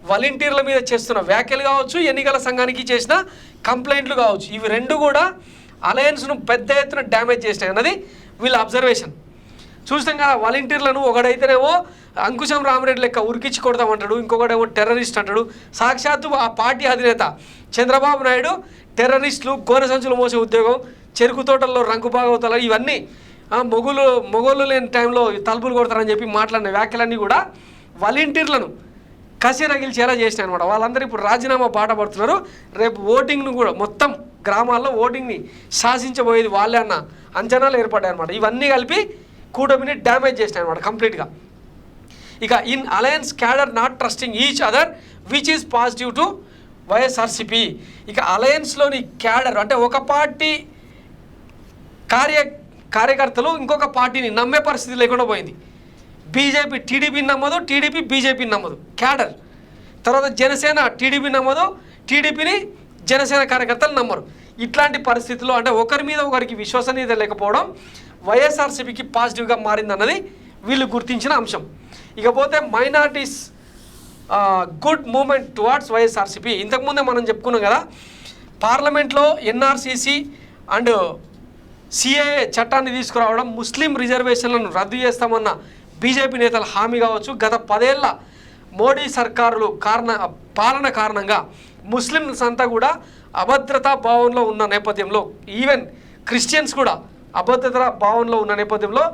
వాలంటీర్ల మీద చేస్తున్న వ్యాఖ్యలు కావచ్చు, ఎన్నికల సంఘానికి చేసిన కంప్లైంట్లు కావచ్చు, ఇవి రెండు కూడా అలయన్స్ను పెద్ద ఎత్తున డ్యామేజ్ చేసినాయి అన్నది వీళ్ళ అబ్జర్వేషన్. చూస్తాం కదా, వాలంటీర్లను ఒకడైతేనేమో అంకుశం రామరెడ్డి లెక్క ఉరికిచ్చి కొడతామంటాడు, ఇంకొకడేమో టెర్రరిస్ట్ అంటాడు. సాక్షాత్తు ఆ పార్టీ అధినేత చంద్రబాబు నాయుడు టెర్రరిస్టులు, గోనె సంచులు మోసే ఉద్యోగం, చెరుకు తోటల్లో రంగు బాగవుతారు, ఇవన్నీ మొగోళ్ళు లేని టైంలో తలుపులు కొడతారని చెప్పి మాట్లాడిన వ్యాఖ్యలన్నీ కూడా వాలంటీర్లను కసి రగిల్చేలా చేసినాయి అనమాట. వాళ్ళందరూ ఇప్పుడు రాజీనామా బాట పడుతున్నారు. రేపు ఓటింగ్ను కూడా మొత్తం గ్రామాల్లో ఓటింగ్ని శాసించబోయేది వాళ్ళే అన్న అంచనాలు ఏర్పడ్డాయి అనమాట. ఇవన్నీ కలిపి కూటమిని డ్యామేజ్ చేసినాయి అనమాట కంప్లీట్గా. ఇక in alliance cadre not trusting each other which is positive to YSRCP. ఇక అలయన్స్లోని క్యాడర్ అంటే ఒక పార్టీ కార్యకర్తలు ఇంకొక పార్టీని నమ్మే పరిస్థితి లేకుండా పోయింది. బీజేపీ టీడీపీని నమ్మదు, టీడీపీ బీజేపీని నమ్మదు క్యాడర్. తర్వాత జనసేన టీడీపీ నమ్మదు, టీడీపీని జనసేన కార్యకర్తలు నమ్మరు. ఇట్లాంటి పరిస్థితుల్లో అంటే ఒకరి మీద ఒకరికి విశ్వసనీయత లేకపోవడం వైఎస్ఆర్సీపీకి పాజిటివ్గా మారిందన్నది వీళ్ళు గుర్తించిన అంశం. ఇకపోతే minorities good moment towards YSRCP. ఇంతకుముందే మనం చెప్పుకున్నాం కదా, పార్లమెంట్లో ఎన్ఆర్సీసీ అండ్ సిఏఏ చట్టాన్ని తీసుకురావడం, ముస్లిం రిజర్వేషన్లను రద్దు చేస్తామన్న బీజేపీ నేతల హామీ కావచ్చు, గత 10 ఏళ్ల మోడీ సర్కారులు పాలన కారణంగా ముస్లిమ్స్ అంతా కూడా అభద్రతా భావంలో ఉన్న నేపథ్యంలో, ఈవెన్ క్రిస్టియన్స్ కూడా అభద్రతా భావంలో ఉన్న నేపథ్యంలో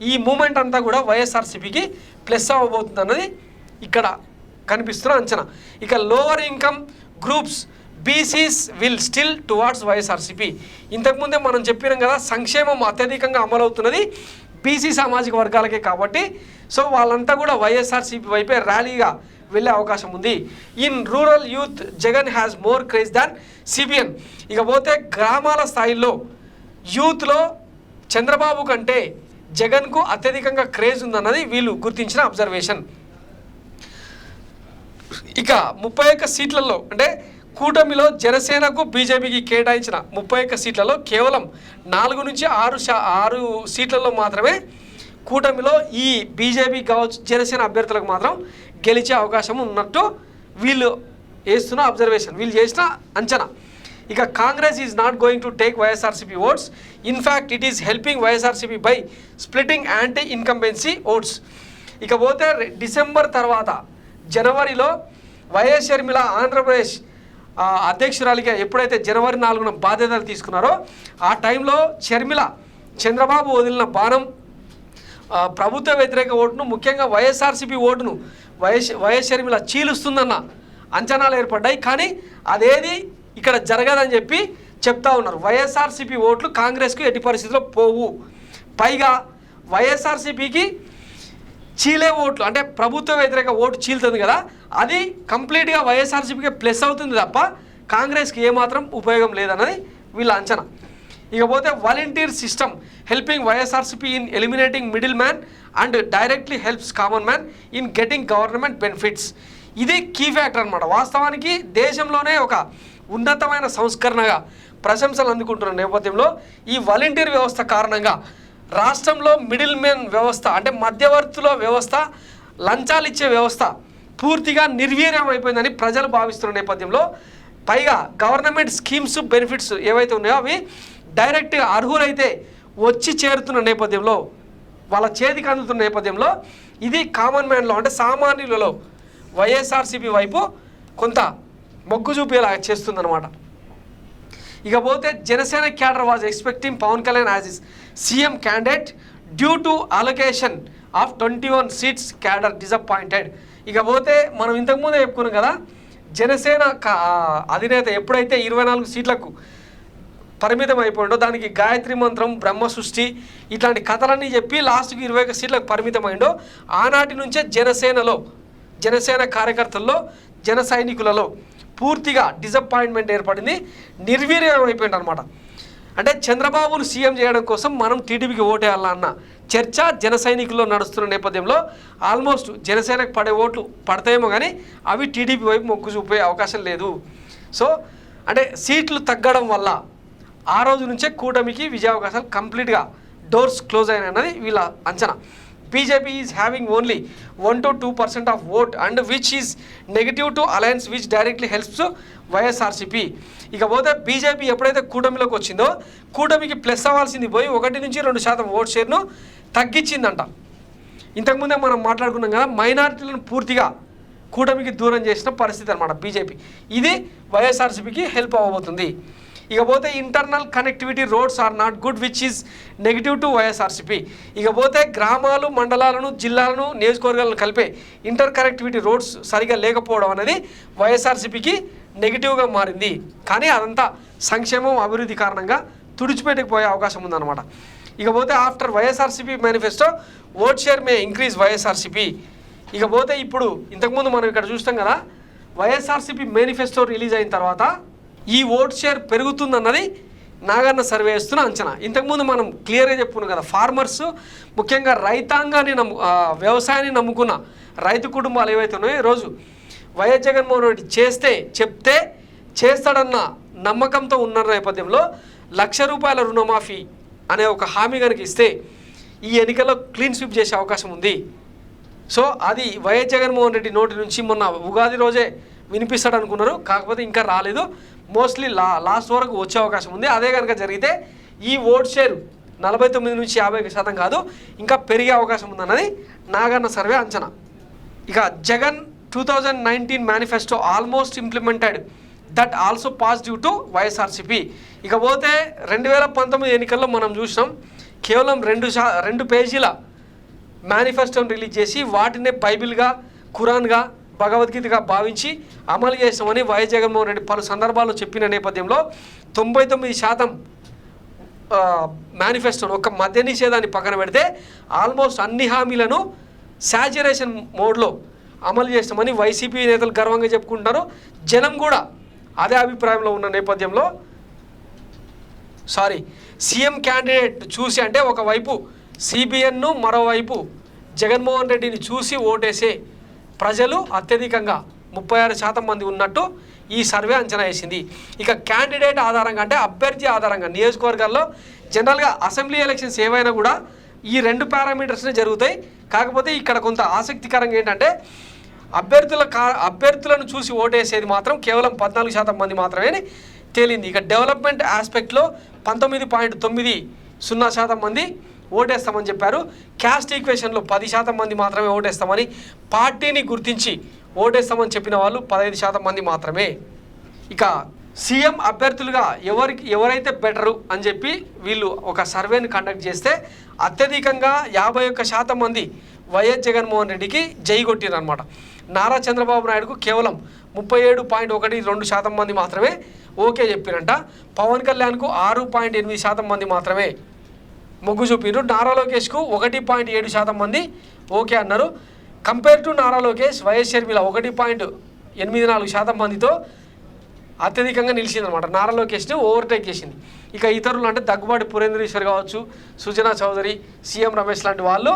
ఈ మూమెంట్ అంతా కూడా వైఎస్ఆర్సీపీకి ప్లస్ అవ్వబోతుంది అన్నది ఇక్కడ కనిపిస్తున్న అంచనా. ఇక lower income groups BCs will still towards YSRCP. ఇంతకుముందే మనం చెప్పినాం కదా, సంక్షేమం అత్యధికంగా అమలవుతున్నది బీసీ సామాజిక వర్గాలకే కాబట్టి సో వాళ్ళంతా కూడా వైఎస్ఆర్సీపీ వైపే ర్యాలీగా వెళ్ళే అవకాశం ఉంది. In rural youth Jagan has more craze than CBN. ఇకపోతే గ్రామాల స్థాయిలో యూత్లో చంద్రబాబు కంటే జగన్కు అత్యధికంగా క్రేజ్ ఉందన్నది వీళ్ళు గుర్తించిన అబ్జర్వేషన్. ఇక 31 సీట్లలో అంటే కూటమిలో జనసేనకు బీజేపీకి కేటాయించిన 31 సీట్లలో కేవలం 4 నుంచి 6 సీట్లలో మాత్రమే కూటమిలో ఈ బీజేపీ కావచ్చు జనసేన అభ్యర్థులకు మాత్రం గెలిచే అవకాశం ఉన్నట్టు వీళ్ళు వేస్తున్న అబ్జర్వేషన్, వీళ్ళు చేసిన అంచనా. ఇక Congress is not going to take YSRCP votes, in fact it is helping YSRCP by splitting anti incumbency votes. ఇకపోతే డిసెంబర్ తర్వాత జనవరిలో వైఎస్ షర్మిల ఆంధ్రప్రదేశ్ అధ్యక్షురాలిగా ఎప్పుడైతే జనవరి 4న బాధ్యతలు తీసుకున్నారో ఆ టైంలో షర్మిల చంద్రబాబు వదిలిన బాణం ప్రభుత్వ వ్యతిరేక ఓటును, ముఖ్యంగా వైఎస్ఆర్సీపీ ఓటును వైఎస్ షర్మిల చీలుస్తుందన్న అంచనాలు ఏర్పడ్డాయి. కానీ అదేది ఇక్కడ జరగదని చెప్పి చెప్తా ఉన్నారు. వైఎస్ఆర్సీపీ ఓట్లు కాంగ్రెస్కు ఎట్టి పరిస్థితుల్లో పోవు. పైగా వైఎస్ఆర్సీపీకి చీలే ఓట్లు అంటే ప్రభుత్వ వ్యతిరేక ఓటు చీలుతుంది కదా, అది కంప్లీట్గా వైఎస్ఆర్సీపీకి ప్లస్ అవుతుంది తప్ప కాంగ్రెస్కి ఏమాత్రం ఉపయోగం లేదన్నది వీళ్ళ అంచనా. ఇకపోతే volunteer system helping YSRCP in eliminating middle man and directly helps common man in getting government benefits. ఇది కీ ఫ్యాక్టర్ అనమాట. వాస్తవానికి దేశంలోనే ఒక ఉన్నతమైన సంస్కరణగా ప్రశంసలు అందుకుంటున్న నేపథ్యంలో ఈ వాలంటీర్ వ్యవస్థ కారణంగా రాష్ట్రంలో మిడిల్ మ్యాన్ వ్యవస్థ అంటే మధ్యవర్తుల వ్యవస్థ, లంచాలు ఇచ్చే వ్యవస్థ పూర్తిగా నిర్వీర్యం అయిపోయిందని ప్రజలు భావిస్తున్న నేపథ్యంలో, పైగా గవర్నమెంట్ స్కీమ్స్ బెనిఫిట్స్ ఏవైతే ఉన్నాయో అవి డైరెక్ట్గా అర్హులైతే వచ్చి చేరుతున్న నేపథ్యంలో, వాళ్ళ చేతికి అందుతున్న నేపథ్యంలో ఇది కామన్ మ్యాన్లో అంటే సామాన్యులలో వైఎస్ఆర్సీపీ వైపు కొంత మొగ్గు చూపేలా చేస్తుందన్నమాట. ఇకపోతే Janasena cadre was expecting Pawan Kalyan as his CM candidate due to allocation of 21 seats cadre disappointed. ఇకపోతే మనం ఇంతకుముందే చెప్పుకున్నాం కదా, జనసేన అధినేత ఎప్పుడైతే 24 సీట్లకు పరిమితం అయిపోయిందో దానికి గాయత్రి మంత్రం, బ్రహ్మ సృష్టి ఇట్లాంటి కథలన్నీ చెప్పి లాస్ట్కి 21 సీట్లకు పరిమితం అయిందో ఆనాటి నుంచే జనసేన కార్యకర్తల్లో, జన సైనికులలో పూర్తిగా డిసప్పాయింట్మెంట్ ఏర్పడింది, నిర్వీర్యం అయిపోయింది అనమాట. అంటే చంద్రబాబును సీఎం చేయడం కోసం మనం టీడీపీకి ఓటేయాలన్న చర్చ జన సైనికుల్లో నడుస్తున్న నేపథ్యంలో ఆల్మోస్ట్ జనసేనకు పడే ఓట్లు పడతాయేమో కానీ అవి టీడీపీ వైపు మొగ్గు చూపే అవకాశం లేదు. సో అంటే సీట్లు తగ్గడం వల్ల ఆ రోజు నుంచే కూటమికి విజయావకాశాలు కంప్లీట్గా డోర్స్ క్లోజ్ అయినది వీళ్ళ అంచనా. BJP is having only 1 to 2% of vote and which is negative to alliance which directly helps YSRCP. ఇకపోతే బీజేపీ ఎప్పుడైతే కూటమిలోకి వచ్చిందో కూటమికి ప్లస్ అవ్వాల్సింది పోయి 1 నుంచి 2% ఓట్ షేర్ను తగ్గించిందంట. ఇంతకుముందే మనం మాట్లాడుకున్నాం కదా, మైనారిటీలను పూర్తిగా కూటమికి దూరం చేసిన పరిస్థితి అనమాట బీజేపీ. ఇది వైఎస్ఆర్సీపీకి హెల్ప్ అవ్వబోతుంది. ఇకపోతే internal connectivity roads are not good which is negative to YSRCP. ఇకపోతే గ్రామాలు, మండలాలను, జిల్లాలను, నియోజకవర్గాలను కలిపే ఇంటర్ కనెక్టివిటీ రోడ్స్ సరిగా లేకపోవడం అనేది వైఎస్ఆర్సీపీకి నెగిటివ్గా మారింది. కానీ అదంతా సంక్షేమం, అభివృద్ధి కారణంగా తుడిచిపెట్టుకుపోయే అవకాశం ఉందన్నమాట. ఇకపోతే after YSRCP manifesto vote share మే ఇంక్రీజ్ వైఎస్ఆర్సీపీ. ఇకపోతే ఇప్పుడు ఇంతకుముందు మనం ఇక్కడ చూస్తాం కదా, వైఎస్ఆర్సీపీ మేనిఫెస్టో రిలీజ్ అయిన తర్వాత ఈ ఓట్ షేర్ పెరుగుతుందన్నది నాగన్న సర్వే చేస్తున్న అంచనా. ఇంతకుముందు మనం క్లియర్గా చెప్పుకున్నాం కదా, ఫార్మర్స్ ముఖ్యంగా రైతాంగాన్ని వ్యవసాయాన్ని నమ్ముకున్న రైతు కుటుంబాలు ఏవైతే ఉన్నాయో ఈరోజు వైఎస్ జగన్మోహన్ రెడ్డి చెప్తే చేస్తాడన్న నమ్మకంతో ఉన్న నేపథ్యంలో ₹1,00,000 రుణమాఫీ అనే ఒక హామీ కనుక ఇస్తే ఈ ఎన్నికల్లో క్లీన్ స్వీప్ చేసే అవకాశం ఉంది. సో అది వైఎస్ జగన్మోహన్ రెడ్డి నోటి నుంచి మొన్న ఉగాది రోజే వినిపిస్తాడు అనుకున్నారు, కాకపోతే ఇంకా రాలేదు. మోస్ట్లీ లాస్ట్ వరకు వచ్చే అవకాశం ఉంది. అదే కనుక జరిగితే ఈ ఓట్ షేర్ 49 నుంచి 50% కాదు, ఇంకా పెరిగే అవకాశం ఉందన్నది నాగన్న సర్వే అంచనా. ఇక Jagan 2019 manifesto almost implemented that also pass due to YSRCP. ఇకపోతే 2019 ఎన్నికల్లో మనం చూసినాం, కేవలం 2 పేజీల మేనిఫెస్టోని రిలీజ్ చేసి వాటినే బైబిల్గా, ఖురాన్గా, భగవద్గీతగా భావించి అమలు చేస్తామని వైఎస్ జగన్మోహన్ రెడ్డి పలు సందర్భాల్లో చెప్పిన నేపథ్యంలో 99% మేనిఫెస్టోను ఒక మద్య నిషేధాన్ని పక్కన పెడితే ఆల్మోస్ట్ అన్ని హామీలను శాచ్యురేషన్ మోడ్లో అమలు చేస్తామని వైసీపీ నేతలు గర్వంగా చెప్పుకుంటున్నారు. జనం కూడా అదే అభిప్రాయంలో ఉన్న నేపథ్యంలో సీఎం క్యాండిడేట్ చూసి, అంటే ఒకవైపు సిబిఎన్ను, మరోవైపు జగన్మోహన్ రెడ్డిని చూసి ఓటేసే ప్రజలు అత్యధికంగా 36% మంది ఉన్నట్టు ఈ సర్వే అంచనా వేసింది. ఇక క్యాండిడేట్ ఆధారంగా, అంటే అభ్యర్థి ఆధారంగా నియోజకవర్గాల్లో జనరల్గా అసెంబ్లీ ఎలక్షన్స్ ఏవైనా కూడా ఈ 2 పారామీటర్స్నే జరుగుతాయి. కాకపోతే ఇక్కడ కొంత ఆసక్తికరంగా ఏంటంటే అభ్యర్థులను చూసి ఓటేసేది మాత్రం కేవలం 14% మంది మాత్రమే తేలింది. ఇక డెవలప్మెంట్ ఆస్పెక్ట్లో 19.90% మంది ఓటేస్తామని చెప్పారు. క్యాస్ట్ ఈక్వేషన్లో 10% మంది మాత్రమే ఓటేస్తామని, పార్టీని గుర్తించి ఓటేస్తామని చెప్పిన వాళ్ళు 15% మంది మాత్రమే. ఇక సీఎం అభ్యర్థులుగా ఎవరైతే బెటరు అని చెప్పి వీళ్ళు ఒక సర్వేని కండక్ట్ చేస్తే అత్యధికంగా 51% మంది వైఎస్ జగన్మోహన్ రెడ్డికి జై కొట్టిరనమాట. నారా చంద్రబాబు నాయుడుకు కేవలం 37.12% మంది మాత్రమే ఓకే చెప్పిరంట. పవన్ కళ్యాణ్కు 6.8% మంది మాత్రమే మొగ్గు చూపిరు. నారా లోకేష్కు 1.7% మంది ఓకే అన్నారు. Compare to Nara Lokesh, YS Sharmila 1.84% మందితో అత్యధికంగా నిలిచిందనమాట. నారా లోకేష్ని ఓవర్టేక్ చేసింది. ఇక ఇతరులు అంటే దగ్గుబాటి పురేంద్రేశ్వర్ కావచ్చు, సుజనా చౌదరి, సీఎం రమేష్ లాంటి వాళ్ళు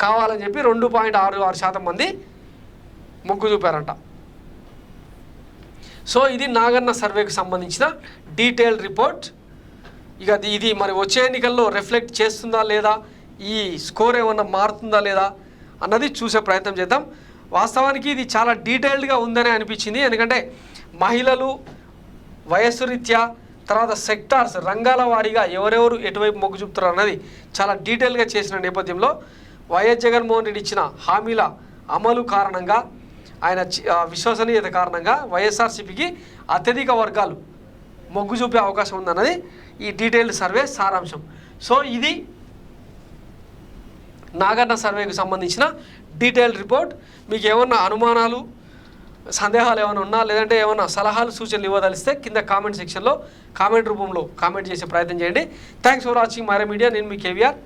కావాలని చెప్పి 2.66% మంది మొగ్గు చూపారంట. సో ఇది నాగన్న సర్వేకి సంబంధించిన డీటెయిల్డ్ రిపోర్ట్. ఇక ఇది మరి వచ్చే ఎన్నికల్లో రిఫ్లెక్ట్ చేస్తుందా లేదా, ఈ స్కోర్ ఏమన్నా మారుతుందా లేదా అన్నది చూసే ప్రయత్నం చేద్దాం. వాస్తవానికి ఇది చాలా డీటెయిల్డ్గా ఉందని అనిపించింది. ఎందుకంటే మహిళలు, వయస్సు రీత్యా, తర్వాత సెక్టార్స్, రంగాల వారీగా ఎవరెవరు ఎటువైపు మొగ్గు చూపుతారు అన్నది చాలా డీటెయిల్గా చేసిన నేపథ్యంలో వైఎస్ జగన్మోహన్ రెడ్డి ఇచ్చిన హామీల అమలు కారణంగా, ఆయన విశ్వసనీయత కారణంగా వైఎస్ఆర్సీపీకి అత్యధిక వర్గాలు మొగ్గు చూపే అవకాశం ఉందన్నది ఈ డీటెయిల్డ్ సర్వే సారాంశం. సో ఇది నాగన్న సర్వేకు సంబంధించిన డీటెయిల్డ్ రిపోర్ట్. మీకు ఏమన్నా అనుమానాలు, సందేహాలు ఏమైనా ఉన్నా, లేదంటే ఏమైనా సలహాలు, సూచనలు ఇవ్వదలిస్తే కింద కామెంట్ సెక్షన్లో కామెంట్ రూపంలో కామెంట్ చేసే ప్రయత్నం చేయండి. Thanks for watching Myra media. నేను మీ కేవీఆర్.